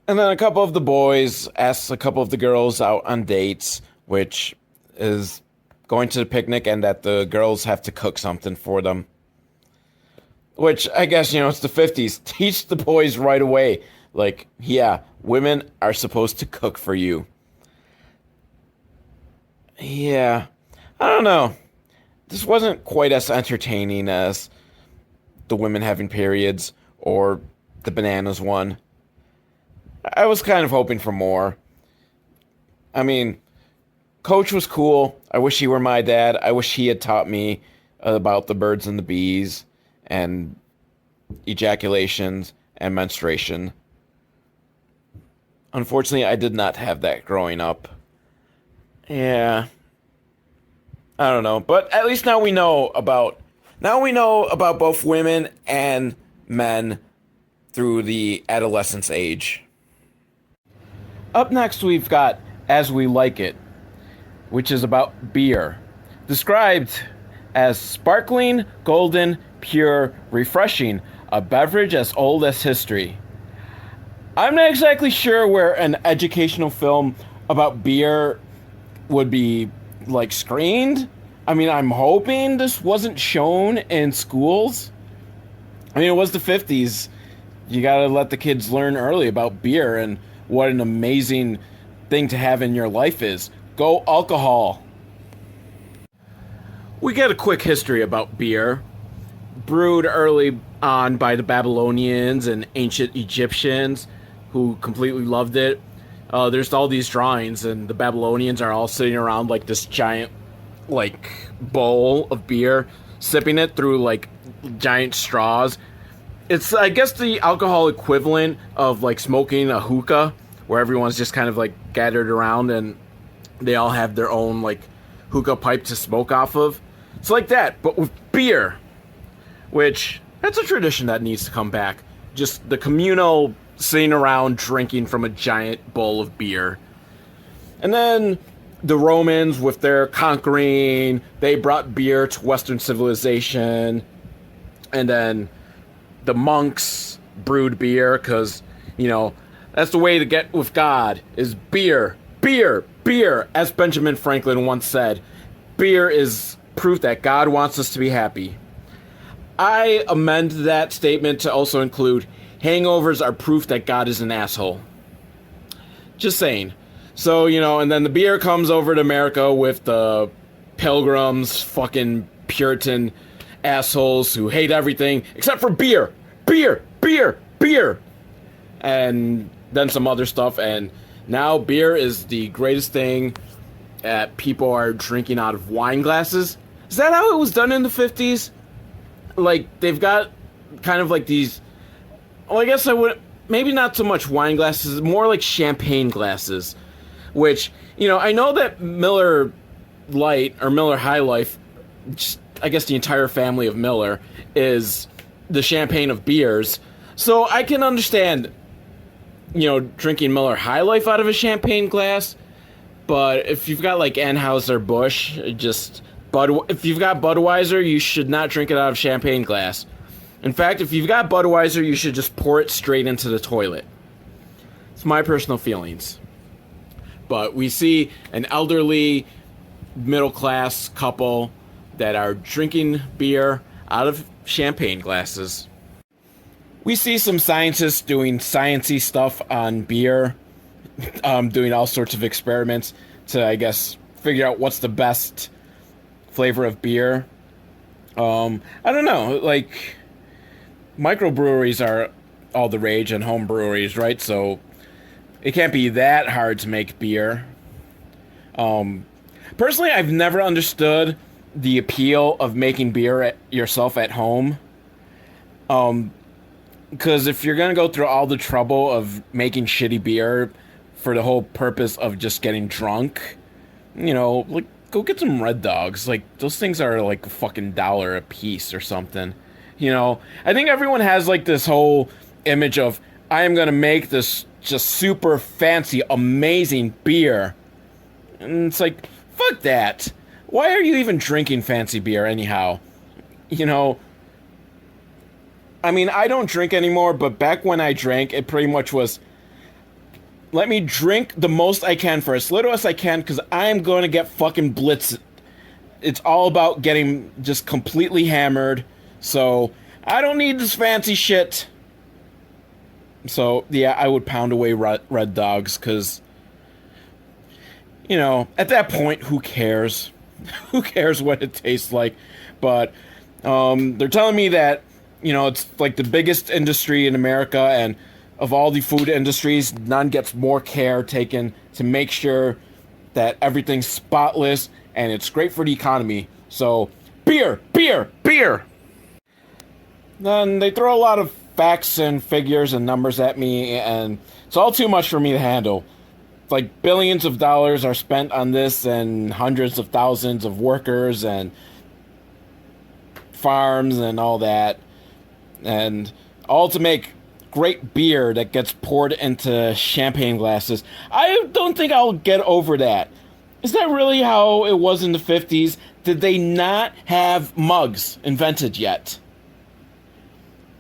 And then a couple of the boys ask a couple of the girls out on dates, which is going to the picnic and that the girls have to cook something for them. Which, I guess, it's the 50s. Teach the boys right away. Yeah, women are supposed to cook for you. Yeah, I don't know. This wasn't quite as entertaining as the women having periods or the bananas one. I was kind of hoping for more. I mean, Coach was cool. I wish he were my dad. I wish he had taught me about the birds and the bees and ejaculations and menstruation. Unfortunately, I did not have that growing up. Yeah. I don't know, but at least now we know about both women and men through the adolescence age. Up next, we've got As We Like It, which is about beer, described as sparkling, golden, pure, refreshing, a beverage as old as history. I'm not exactly sure where an educational film about beer would be screened. I mean, I'm hoping this wasn't shown in schools. I mean, it was the 50s. You gotta let the kids learn early about beer and what an amazing thing to have in your life is. Go alcohol. We get a quick history about beer. Brewed early on by the Babylonians and ancient Egyptians who completely loved it. There's all these drawings and the Babylonians are all sitting around this giant bowl of beer, sipping it through giant straws. It's, I guess, the alcohol equivalent of smoking a hookah, where everyone's just kind of gathered around and they all have their own hookah pipe to smoke off of. It's like that, but with beer, which that's a tradition that needs to come back. Just the communal sitting around drinking from a giant bowl of beer. And then the Romans, with their conquering, they brought beer to Western civilization. And then the monks brewed beer because, that's the way to get with God, is beer, beer, beer. As Benjamin Franklin once said, beer is proof that God wants us to be happy. I amend that statement to also include hangovers are proof that God is an asshole. Just saying. So, and then the beer comes over to America with the pilgrims, fucking Puritan assholes who hate everything except for beer. Beer, beer, beer. and then some other stuff, and now beer is the greatest thing. People are drinking out of wine glasses. Is that how it was done in the 50s? Like, they've got kind of like these... Well, I guess I would... Maybe not so much wine glasses, more like champagne glasses. Which, you know, I know that Miller Lite, or Miller High Life, just, I guess the entire family of Miller, is the champagne of beers. So I can understand, you know, drinking Miller High Life out of a champagne glass. But if you've got, like, Anheuser-Busch, if you've got Budweiser, you should not drink it out of champagne glass. In fact, if you've got Budweiser, you should just pour it straight into the toilet. It's my personal feelings. But we see an elderly, middle-class couple that are drinking beer out of champagne glasses. We see some scientists doing sciencey stuff on beer, doing all sorts of experiments to, I guess, figure out what's the best flavor of beer. I don't know, like, microbreweries are all the rage and home breweries, right? So it can't be that hard to make beer. Personally, I've never understood the appeal of making beer yourself at home. Because if you're gonna go through all the trouble of making shitty beer for the whole purpose of just getting drunk, you know, like, go get some Red Dogs. Like, those things are like a fucking $1 a piece or something. You know, I think everyone has like this whole image of, I am gonna make this just super fancy, amazing beer. And it's like, fuck that. Why are you even drinking fancy beer anyhow? You know, I mean, I don't drink anymore, but back when I drank, it pretty much was, let me drink the most I can for as little as I can, because I am going to get fucking blitzed. It's all about getting just completely hammered, so I don't need this fancy shit. So, yeah, I would pound away Red Dogs, because, you know, at that point, who cares? Who cares what it tastes like? But they're telling me that, you know, it's like the biggest industry in America, and of all the food industries, none gets more care taken to make sure that everything's spotless, and it's great for the economy. So, beer, beer, beer! Then they throw a lot of facts and figures and numbers at me, and it's all too much for me to handle. Like, billions of dollars are spent on this, and hundreds of thousands of workers and farms and all that. And all to make great beer that gets poured into champagne glasses. I don't think I'll get over that. Is that really how it was in the 50s? Did they not have mugs invented yet?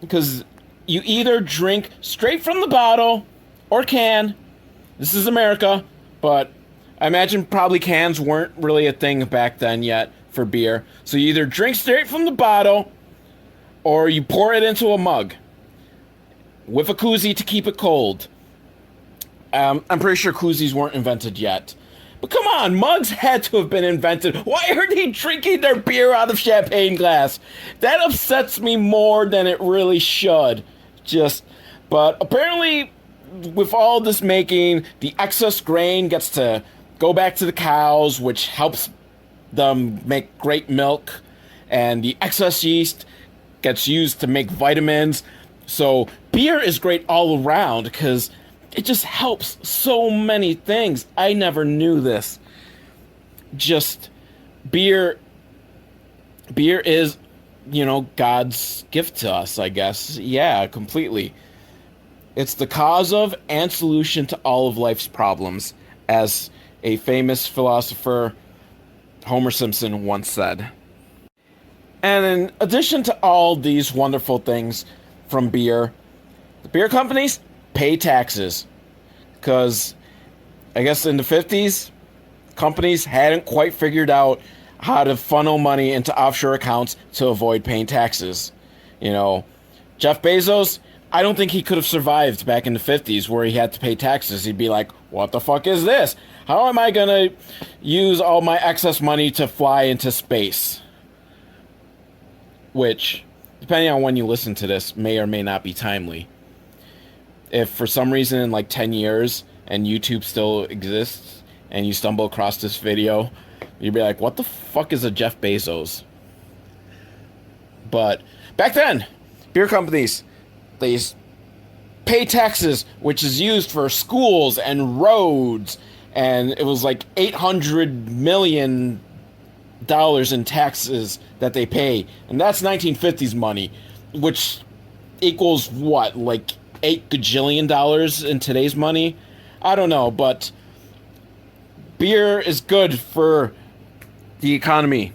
Because you either drink straight from the bottle or can. This is America, but I imagine probably cans weren't really a thing back then yet for beer. So you either drink straight from the bottle, or you pour it into a mug with a koozie to keep it cold. I'm pretty sure koozies weren't invented yet. But come on, mugs had to have been invented. Why are they drinking their beer out of champagne glass? That upsets me more than it really should. But apparently, with all this making, the excess grain gets to go back to the cows, which helps them make great milk. And the excess yeast gets used to make vitamins. So beer is great all around because it just helps so many things. I never knew this. Just beer is, you know, God's gift to us, I guess. Yeah, completely. It's the cause of and solution to all of life's problems, as a famous philosopher, Homer Simpson, once said. And in addition to all these wonderful things from beer, the beer companies pay taxes. Because I guess in the 50s, companies hadn't quite figured out how to funnel money into offshore accounts to avoid paying taxes. You know, Jeff Bezos, I don't think he could have survived back in the 50s where he had to pay taxes. He'd be like, what the fuck is this? How am I going to use all my excess money to fly into space? Which, depending on when you listen to this, may or may not be timely. if for some reason in like 10 years and YouTube still exists and you stumble across this video, you'd be like, what the fuck is a Jeff Bezos? But back then, beer companies, they pay taxes, which is used for schools and roads, and it was like $800 million in taxes that they pay, and that's 1950s money, which equals what, like $8 gajillion in today's money? I don't know, but beer is good for the economy.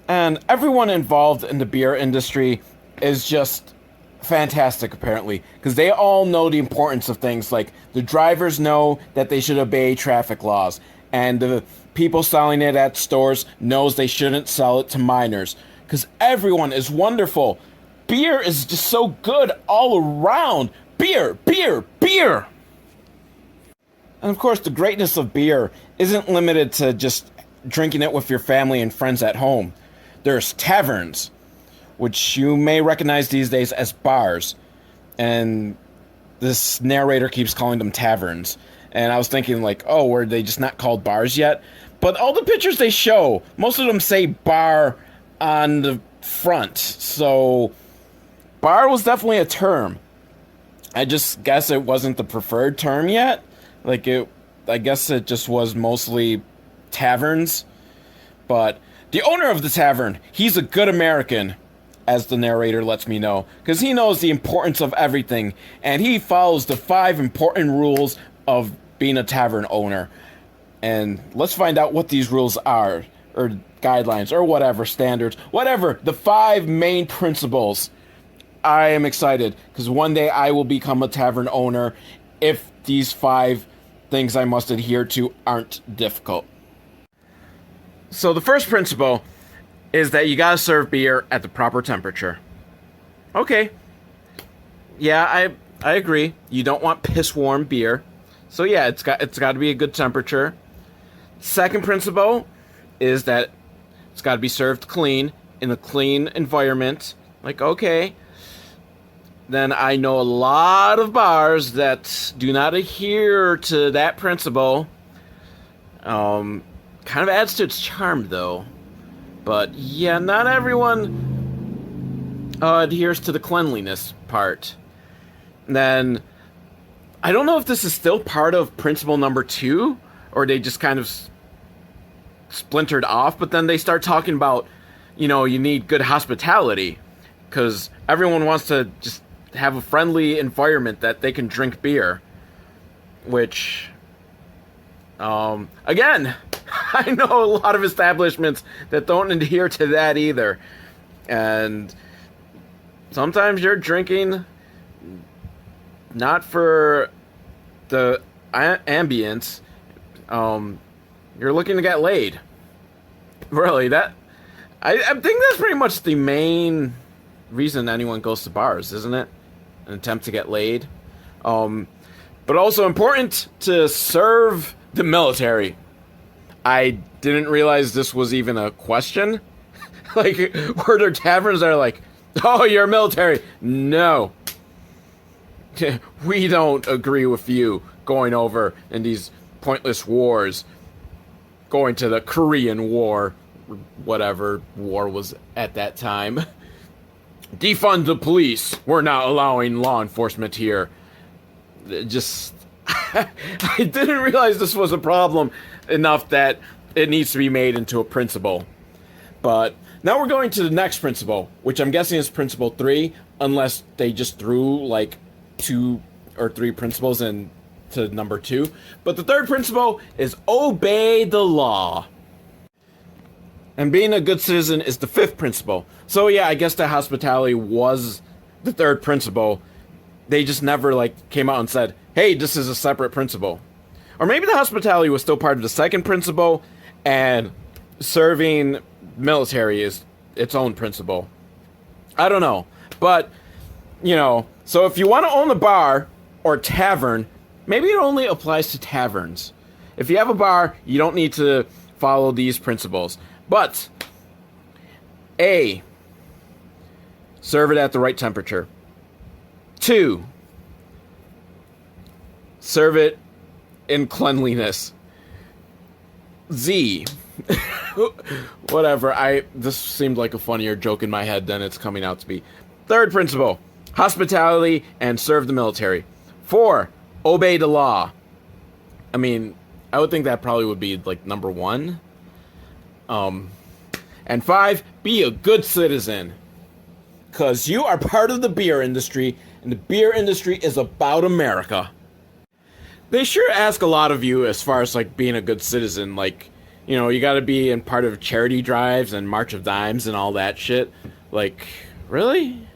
And everyone involved in the beer industry is just fantastic, apparently, because they all know the importance of things. Like, the drivers know that they should obey traffic laws, and the people selling it at stores knows they shouldn't sell it to minors, because everyone is wonderful. Beer is just so good all around. Beer, beer, beer! And of course, the greatness of beer isn't limited to just drinking it with your family and friends at home. There's taverns, which you may recognize these days as bars. And this narrator keeps calling them taverns. And I was thinking, like, oh, were they just not called bars yet? But all the pictures they show, most of them say bar on the front. So, bar was definitely a term. I just guess it wasn't the preferred term yet. I guess it just was mostly taverns. But the owner of the tavern, he's a good American, as the narrator lets me know, because he knows the importance of everything, and he follows the 5 important rules of being a tavern owner. And let's find out what these rules are, or guidelines, or whatever, standards, whatever, the 5 main principles. I am excited, because one day I will become a tavern owner if these 5 things I must adhere to aren't difficult. So the first principle is that you gotta serve beer at the proper temperature. Okay. Yeah, I agree. You don't want piss warm beer. So yeah, it's got to be a good temperature. Second principle is that it's got to be served clean in a clean environment. Like, okay. Then I know a lot of bars that do not adhere to that principle. Kind of adds to its charm, though. But yeah, not everyone adheres to the cleanliness part. And then, I don't know if this is still part of principle number 2, or they just kind of splintered off, but then they start talking about, you need good hospitality, because everyone wants to just have a friendly environment that they can drink beer, which, again, I know a lot of establishments that don't adhere to that either, and sometimes you're drinking not for the ambience, you're looking to get laid. Really, I think that's pretty much the main reason anyone goes to bars, isn't it? An attempt to get laid. But also important to serve the military. I didn't realize this was even a question. Like, were there taverns that are like, oh, you're military? No. We don't agree with you going over in these pointless wars. Going to the Korean War, whatever war was at that time. Defund the police. We're not allowing law enforcement here. Just, I didn't realize this was a problem enough that it needs to be made into a principle. But now we're going to the next principle, which I'm guessing is principle 3, unless they just threw like 2 or 3 principles into number 2. But the third principle is obey the law. And being a good citizen is the 5th principle. So yeah, I guess that hospitality was the 3rd principle. They just never came out and said, hey, this is a separate principle. Or maybe the hospitality was still part of the 2nd principle, and serving military is its own principle. I don't know. But, so if you want to own a bar or tavern, maybe it only applies to taverns. If you have a bar, you don't need to follow these principles. But, A, serve it at the right temperature. 2, serve it in cleanliness. Z, whatever. This seemed like a funnier joke in my head than it's coming out to be. Third principle, hospitality and serve the military. 4, obey the law. I mean, I would think that probably would be like number 1. And 5, be a good citizen. Because you are part of the beer industry, and the beer industry is about America. They sure ask a lot of you as far as, like, being a good citizen. Like, you know, you gotta be in part of charity drives and March of Dimes and all that shit. Like, really?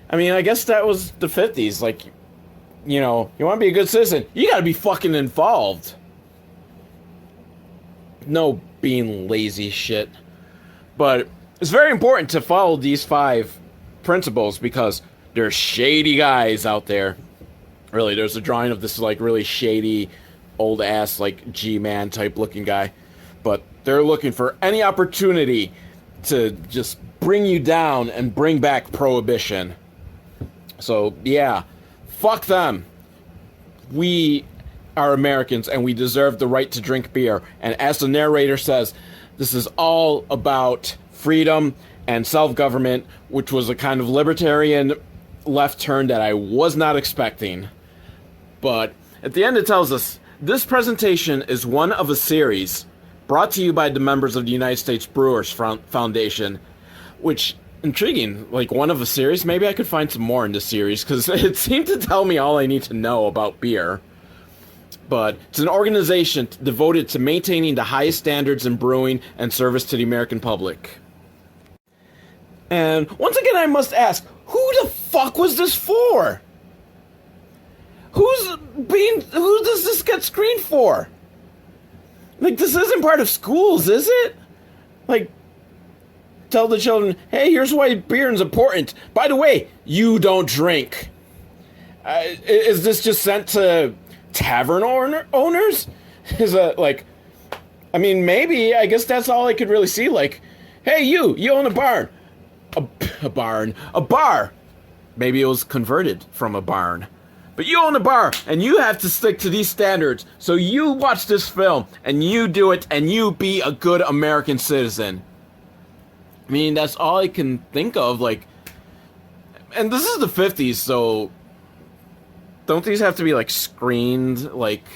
I mean, I guess that was the 50s. Like, you know, you want to be a good citizen, you gotta be fucking involved. No being lazy shit. But it's very important to follow these 5 principles because there's shady guys out there. Really, there's a drawing of this, like, really shady, old-ass, like, G-Man type looking guy. But they're looking for any opportunity to just bring you down and bring back prohibition. So, yeah, fuck them. We are Americans, and we deserve the right to drink beer. And as the narrator says, this is all about freedom and self-government, which was a kind of libertarian left turn that I was not expecting. But at the end it tells us, this presentation is one of a series brought to you by the members of the United States Brewers Foundation, which, intriguing, like one of a series. Maybe I could find some more in this series, because it seemed to tell me all I need to know about beer. But it's an organization devoted to maintaining the highest standards in brewing and service to the American public. And once again, I must ask, who the fuck was this for? Who does this get screened for? Like, this isn't part of schools, is it? Like, tell the children, hey, here's why beer is important. By the way, you don't drink. Is this just sent to tavern owners? Is it like, I mean, maybe, I guess that's all I could really see. Like, hey, you own a barn. A bar. Maybe it was converted from a barn. But you own a bar, and you have to stick to these standards. So you watch this film, and you do it, and you be a good American citizen. I mean, that's all I can think of, like, and this is the 50s, so don't these have to be, like, screened, like,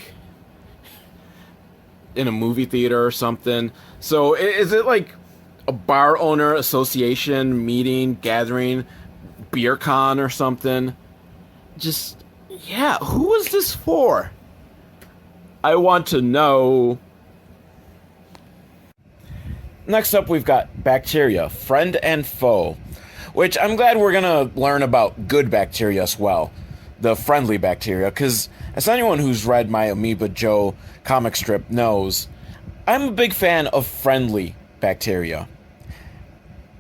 in a movie theater or something? So is it, like, a bar owner association meeting, gathering, beer con or something? Just, yeah, who is this for? I want to know. Next up, we've got bacteria, friend and foe, which I'm glad we're going to learn about good bacteria as well, the friendly bacteria, because as anyone who's read my Amoeba Joe comic strip knows, I'm a big fan of friendly bacteria.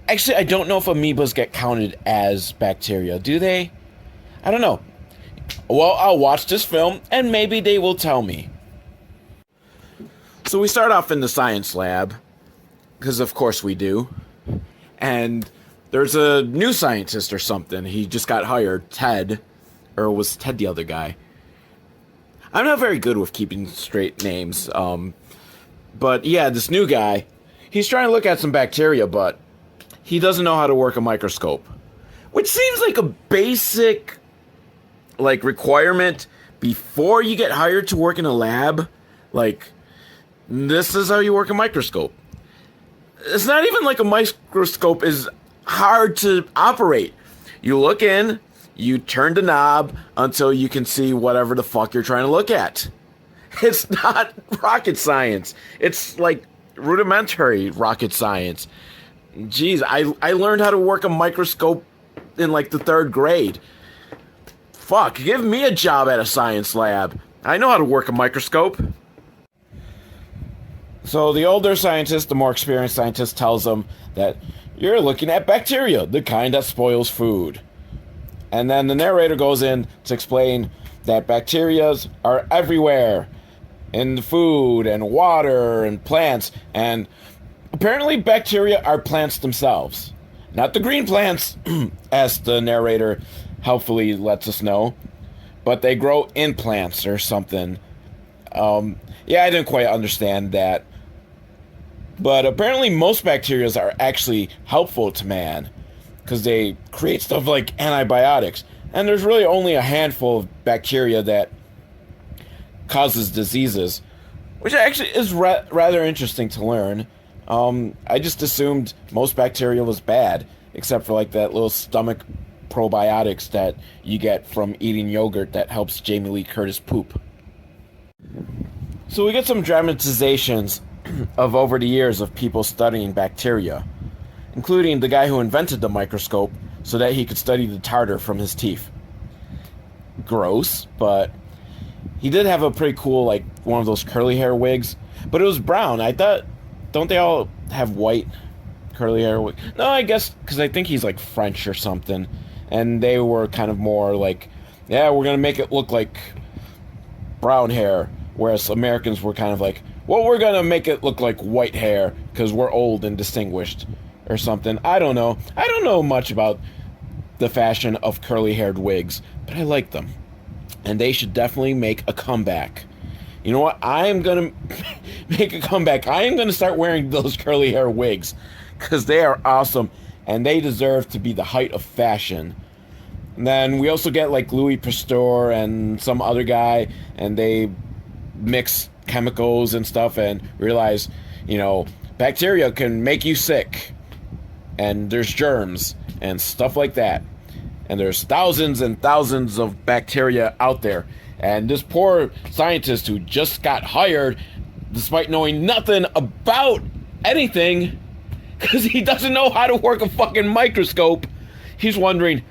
Actually, I don't know if amoebas get counted as bacteria, do they? I don't know. Well, I'll watch this film, and maybe they will tell me. So we start off in the science lab, because of course we do. And there's a new scientist or something. He just got hired, Ted. Or was Ted the other guy? I'm not very good with keeping straight names. But yeah, this new guy, he's trying to look at some bacteria, but he doesn't know how to work a microscope. Which seems like a basic, like, requirement before you get hired to work in a lab. Like, this is how you work a microscope. It's not even like a microscope is hard to operate. You look in, you turn the knob until you can see whatever the fuck you're trying to look at. It's not rocket science. It's like rudimentary rocket science. Jeez, I learned how to work a microscope in like the 3rd grade. Fuck, give me a job at a science lab. I know how to work a microscope. So the older scientist, the more experienced scientist, tells them that you're looking at bacteria, the kind that spoils food. And then the narrator goes in to explain that bacteria are everywhere in food and water and plants, and apparently bacteria are plants themselves. Not the green plants, as the narrator helpfully lets us know. But they grow in plants or something. Yeah, I didn't quite understand that. But apparently most bacteria are actually helpful to man because they create stuff like antibiotics. And there's really only a handful of bacteria that causes diseases, which actually is rather interesting to learn. I just assumed most bacteria was bad, except for like that little stomach probiotics that you get from eating yogurt that helps Jamie Lee Curtis poop. So we get some dramatizations of over the years of people studying bacteria, including the guy who invented the microscope so that he could study the tartar from his teeth. Gross, but he did have a pretty cool, like, one of those curly hair wigs, but it was brown. I thought, don't they all have white curly hair wigs? No, I guess, because I think he's, like, French or something, and they were kind of more like, yeah, we're going to make it look like brown hair, whereas Americans were kind of like, well, we're going to make it look like white hair, because we're old and distinguished, or something. I don't know. I don't know much about the fashion of curly-haired wigs, but I like them. And they should definitely make a comeback. You know what? I am going to make a comeback. I am going to start wearing those curly hair wigs because they are awesome and they deserve to be the height of fashion. And then we also get like Louis Pasteur and some other guy, and they mix chemicals and stuff and realize, you know, bacteria can make you sick. And there's germs and stuff like that. And there's thousands and thousands of bacteria out there. And this poor scientist who just got hired, despite knowing nothing about anything, because he doesn't know how to work a fucking microscope, he's wondering,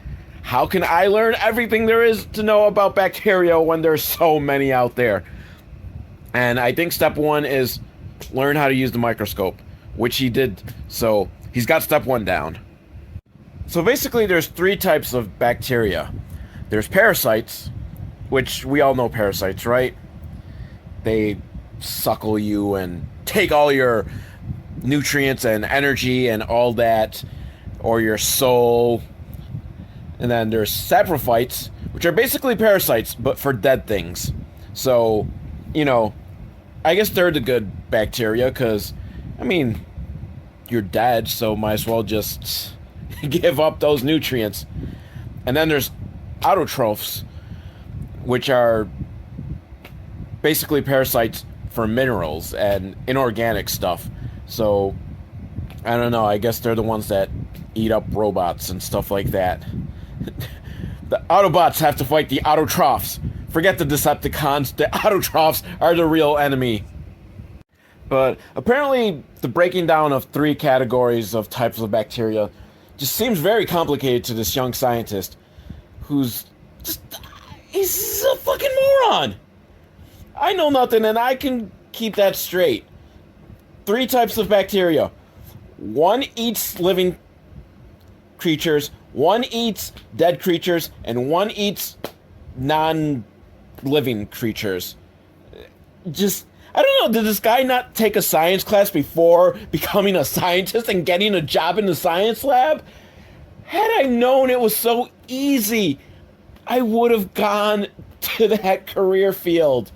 how can I learn everything there is to know about bacteria when there's so many out there? And I think step one is learn how to use the microscope, which he did. So he's got step one down. So basically there's three types of bacteria. There's parasites, which we all know parasites, right? They suckle you and take all your nutrients and energy and all that, or your soul. And then there's saprophytes, which are basically parasites, but for dead things. So, you know, I guess they're the good bacteria, because, I mean, you're dead, so might as well just give up those nutrients. And then there's autotrophs, which are basically parasites for minerals and inorganic stuff. So, I don't know, I guess they're the ones that eat up robots and stuff like that. The Autobots have to fight the Autotrophs. Forget the Decepticons, the Autotrophs are the real enemy. But apparently the breaking down of three categories of types of bacteria just seems very complicated to this young scientist who's just, he's a fucking moron. I know nothing and I can keep that straight. Three types of bacteria. One eats living creatures, one eats dead creatures, and one eats non-living creatures. Just, I don't know, did this guy not take a science class before becoming a scientist and getting a job in the science lab? Had I known it was so easy, I would have gone to that career field.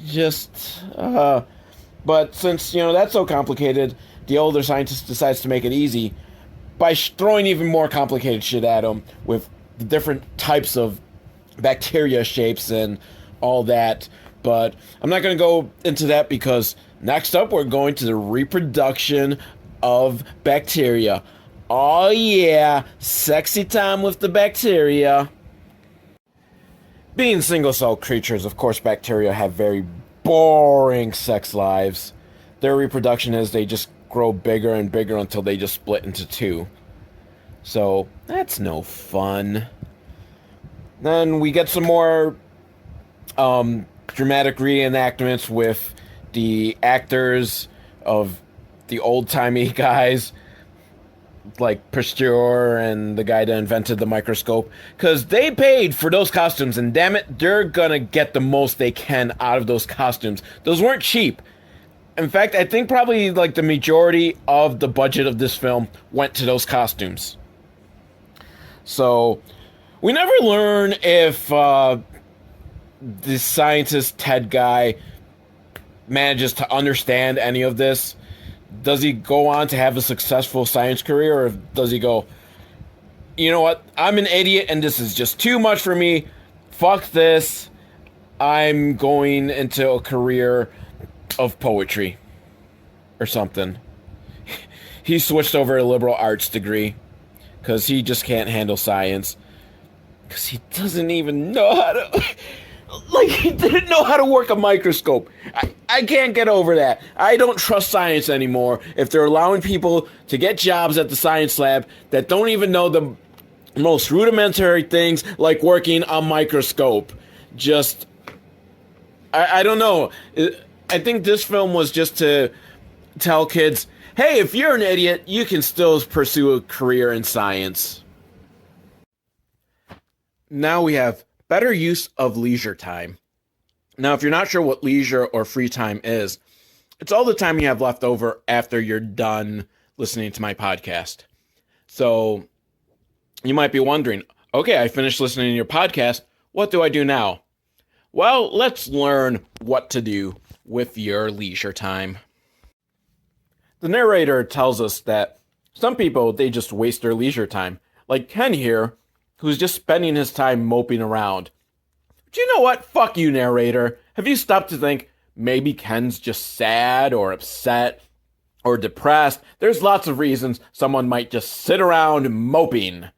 Just, but since, you know, that's so complicated, the older scientist decides to make it easy by throwing even more complicated shit at him with the different types of bacteria shapes and all that. But I'm not going to go into that because next up we're going to the reproduction of bacteria. Oh yeah, sexy time with the bacteria. Being single-celled creatures, of course, bacteria have very boring sex lives. Their reproduction is they just grow bigger and bigger until they just split into two. So, that's no fun. Then we get some more dramatic reenactments with the actors of the old-timey guys, like Pasteur and the guy that invented the microscope, because they paid for those costumes, and damn it, they're gonna get the most they can out of those costumes. Those weren't cheap. In fact, I think probably like the majority of the budget of this film went to those costumes. So We never learn if the scientist Ted guy manages to understand any of this. Does he go on to have a successful science career, or does he go, you know what, I'm an idiot and this is just too much for me, fuck this, I'm going into a career of poetry or something. He switched over a liberal arts degree because he just can't handle science, because he doesn't even know how to like, he didn't know how to work a microscope. I can't get over that. I don't trust science anymore if they're allowing people to get jobs at the science lab that don't even know the most rudimentary things like working a microscope. Just, I don't know. I think this film was just to tell kids, hey, if you're an idiot, you can still pursue a career in science. Now we have better use of leisure time. Now, if you're not sure what leisure or free time is, it's all the time you have left over after you're done listening to my podcast. So you might be wondering, okay, I finished listening to your podcast. What do I do now? Well, let's learn what to do with your leisure time. The narrator tells us that some people, they just waste their leisure time. Like Ken here, who's just spending his time moping around. But you know what? Fuck you, narrator. Have you stopped to think maybe Ken's just sad or upset or depressed? There's lots of reasons someone might just sit around moping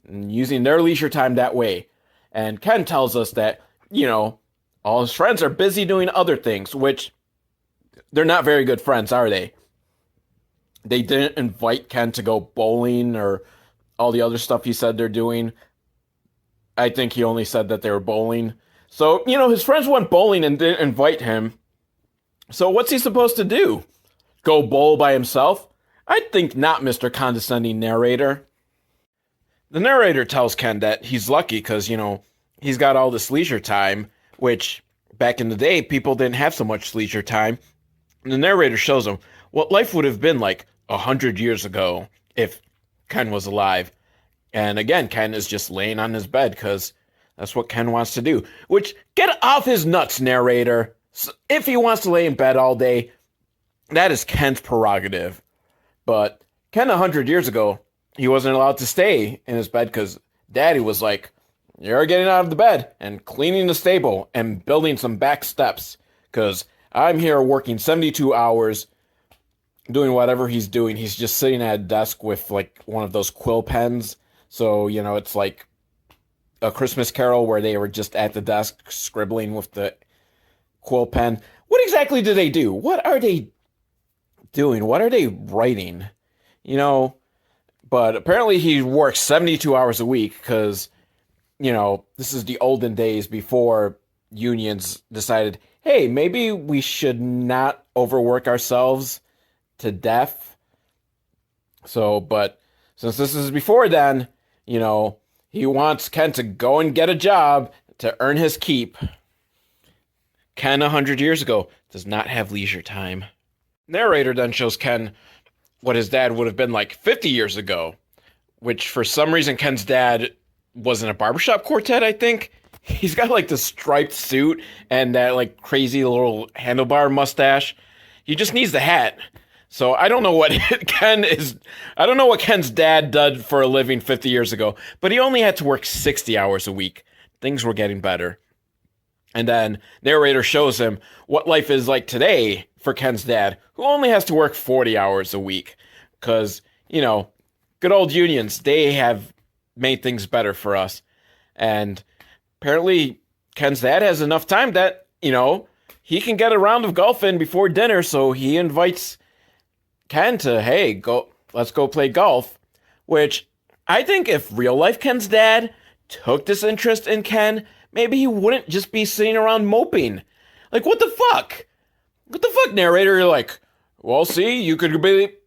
and using their leisure time that way. And Ken tells us that, you know, all his friends are busy doing other things, which they're not very good friends, are they? They didn't invite Ken to go bowling or all the other stuff he said they're doing. I think he only said that they were bowling. So, you know, his friends went bowling and didn't invite him. So what's he supposed to do? Go bowl by himself? I think not, Mr. Condescending Narrator. The narrator tells Ken that he's lucky because, you know, he's got all this leisure time, which back in the day, people didn't have so much leisure time. And the narrator shows him what life would have been like 100 years ago if Ken was alive. And again, Ken is just laying on his bed because that's what Ken wants to do. Which, get off his nuts, narrator. If he wants to lay in bed all day, that is Ken's prerogative. But Ken 100 years ago, he wasn't allowed to stay in his bed because Daddy was like, you're getting out of the bed and cleaning the stable and building some back steps because I'm here working 72 hours doing whatever he's doing. He's just sitting at a desk with like one of those quill pens. So, you know, it's like A Christmas Carol where they were just at the desk scribbling with the quill pen. What exactly do they do? What are they doing? What are they writing? You know, but apparently he works 72 hours a week because, you know, this is the olden days before unions decided, hey, maybe we should not overwork ourselves to death. So, but since this is before then, you know, he wants Ken to go and get a job to earn his keep. Ken 100 years ago does not have leisure time. Narrator then shows Ken what his dad would have been like 50 years ago, which for some reason Ken's dad was in a barbershop quartet, I think. He's got like the striped suit and that like crazy little handlebar mustache. He just needs the hat. So I don't know what I don't know what Ken's dad did for a living 50 years ago, but he only had to work 60 hours a week. Things were getting better. And then narrator shows him what life is like today for Ken's dad, who only has to work 40 hours a week. Because, you know, good old unions, they have made things better for us. And apparently Ken's dad has enough time that, you know, he can get a round of golf in before dinner, so he invites Ken to, hey, let's go play golf. Which I think if real life Ken's dad took this interest in Ken, maybe he wouldn't just be sitting around moping. Like, what the fuck? What the fuck, narrator? You're like, well, see, you could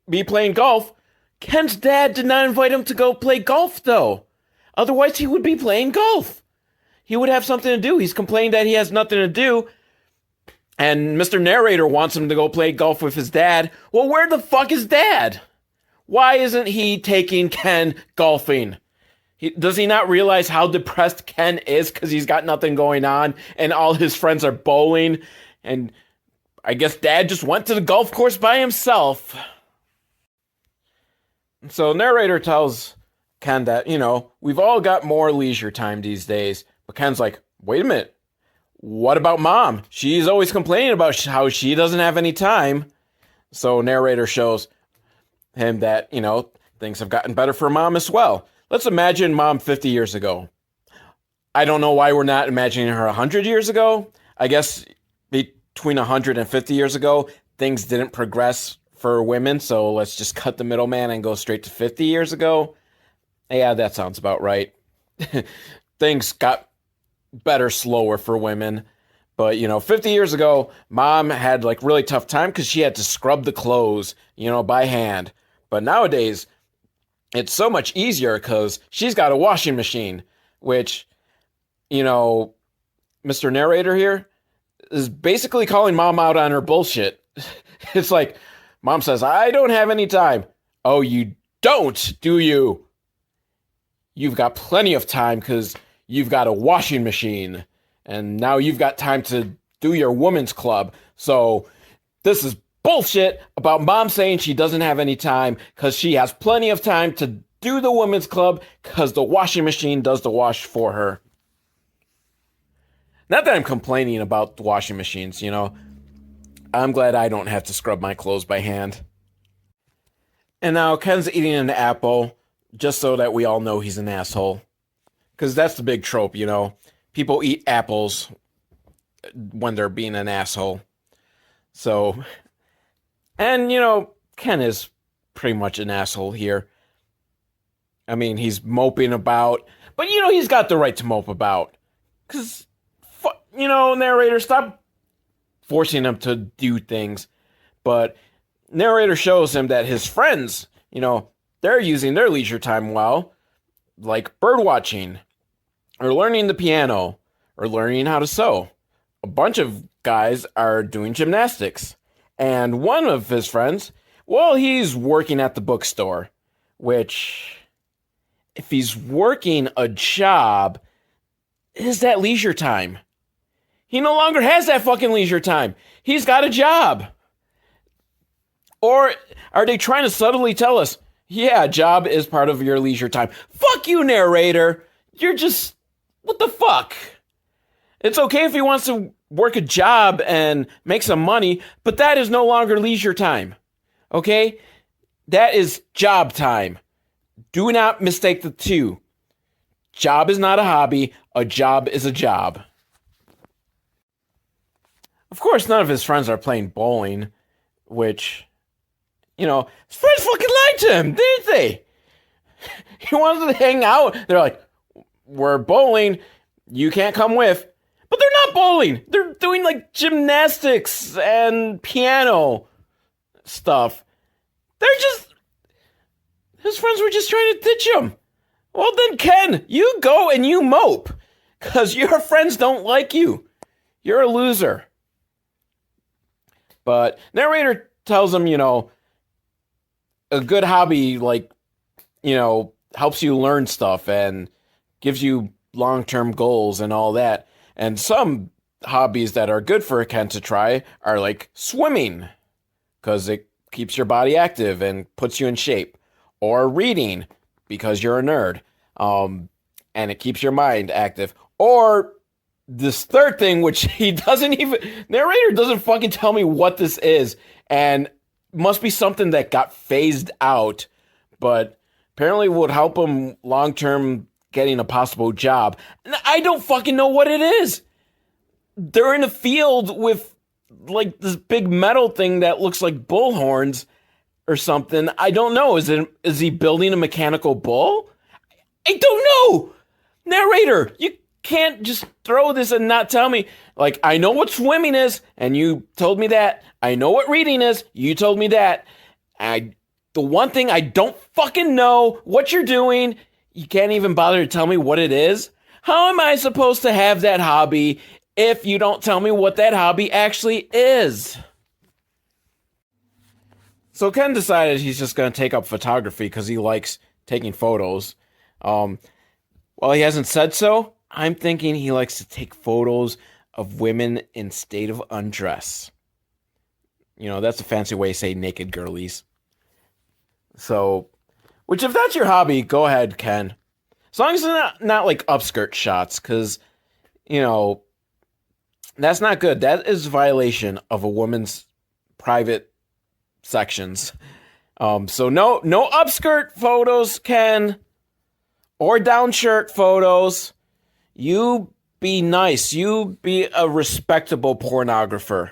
be playing golf. Ken's dad did not invite him to go play golf, though. Otherwise, he would be playing golf. He would have something to do. He's complaining that he has nothing to do. And Mr. Narrator wants him to go play golf with his dad. Well, where the fuck is Dad? Why isn't he taking Ken golfing? Does he not realize how depressed Ken is because he's got nothing going on and all his friends are bowling? And I guess Dad just went to the golf course by himself. So narrator tells Ken that, we've all got more leisure time these days. But Ken's like, wait a minute. What about Mom? She's always complaining about how she doesn't have any time. So narrator shows him that, things have gotten better for Mom as well. Let's imagine Mom 50 years ago. I don't know why we're not imagining her 100 years ago. I guess between 100 and 50 years ago, things didn't progress for women, so let's just cut the middleman and go straight to 50 years ago. Yeah, that sounds about right. Things got better slower for women. But, 50 years ago, Mom had really tough time because she had to scrub the clothes, by hand. But nowadays, it's so much easier because she's got a washing machine, which, Mr. Narrator here is basically calling Mom out on her bullshit. It's like, Mom says, I don't have any time. Oh, you don't, do you? You've got plenty of time because you've got a washing machine. And now you've got time to do your women's club. So this is bullshit about Mom saying she doesn't have any time because she has plenty of time to do the women's club because the washing machine does the wash for her. Not that I'm complaining about the washing machines, I'm glad I don't have to scrub my clothes by hand. And now Ken's eating an apple just so that we all know he's an asshole. Because that's the big trope, People eat apples when they're being an asshole. So, and, Ken is pretty much an asshole here. I mean, he's moping about, but, he's got the right to mope about. Because, narrator, stop forcing him to do things. But narrator shows him that his friends, they're using their leisure time well, like bird watching, or learning the piano, or learning how to sew. A bunch of guys are doing gymnastics. And one of his friends, well, he's working at the bookstore, which, if he's working a job, is that leisure time? He no longer has that fucking leisure time. He's got a job. Or are they trying to subtly tell us, yeah, job is part of your leisure time? Fuck you, narrator. You're just, what the fuck? It's okay if he wants to work a job and make some money, but that is no longer leisure time. Okay? That is job time. Do not mistake the two. Job is not a hobby. A job is a job. Of course, none of his friends are playing bowling, which, his friends fucking lied to him, didn't they? He wanted to hang out. They're like, we're bowling. You can't come with. But they're not bowling. They're doing gymnastics and piano stuff. His friends were just trying to ditch him. Well then, Ken, you go and you mope. Because your friends don't like you. You're a loser. But narrator tells him, a good hobby, helps you learn stuff and gives you long-term goals and all that. And some hobbies that are good for Ken to try are like swimming, because it keeps your body active and puts you in shape. Or reading, because you're a nerd, and it keeps your mind active. Or this third thing, which narrator doesn't fucking tell me what this is, and must be something that got phased out, but apparently would help him long-term getting a possible job. I don't fucking know what it is. They're in a field with this big metal thing that looks like bull horns or something. I don't know. Is he building a mechanical bull? I don't know. Narrator, you can't just throw this and not tell me. I know what swimming is, and you told me that. I know what reading is. You told me that. The one thing I don't fucking know what you're doing, you can't even bother to tell me what it is. How am I supposed to have that hobby if you don't tell me what that hobby actually is? So Ken decided he's just going to take up photography because he likes taking photos. While he hasn't said so, I'm thinking he likes to take photos of women in state of undress. You know, that's a fancy way to say naked girlies. So, which if that's your hobby, go ahead, Ken. As long as it's not like upskirt shots, because, you know, that's not good. That is a violation of a woman's private sections. So no upskirt photos, Ken, or downshirt photos. You be nice. You be a respectable pornographer.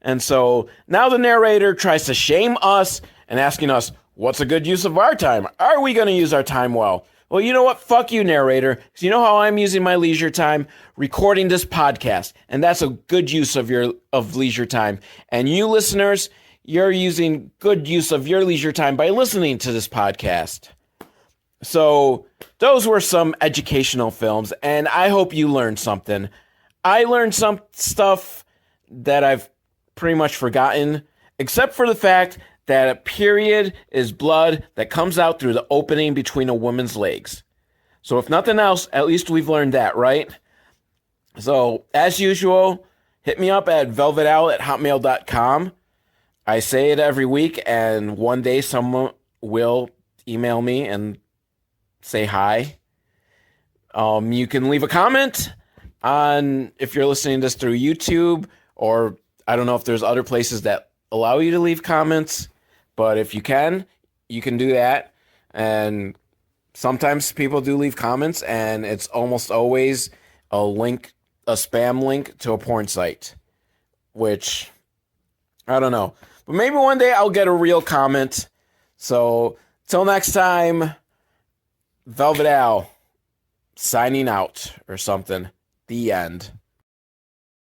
And so now the narrator tries to shame us and asking us, what's a good use of our time? Are we going to use our time well? Well, you know what? Fuck you, narrator. Because you know how I'm using my leisure time? Recording this podcast. And that's a good use of leisure time. And you listeners, you're using good use of your leisure time by listening to this podcast. So those were some educational films, and I hope you learned something. I learned some stuff that I've pretty much forgotten, except for the fact that a period is blood that comes out through the opening between a woman's legs. So if nothing else, at least we've learned that, right? So as usual, hit me up at velvetowl@hotmail.com. I say it every week, and one day someone will email me and say hi. You can leave a comment on if you're listening to this through YouTube, or I don't know if there's other places that allow you to leave comments, but if you can do that. And sometimes people do leave comments, and it's almost always a spam link to a porn site, which I don't know. But maybe one day I'll get a real comment. So till next time, Velvet Owl signing out or something. The end.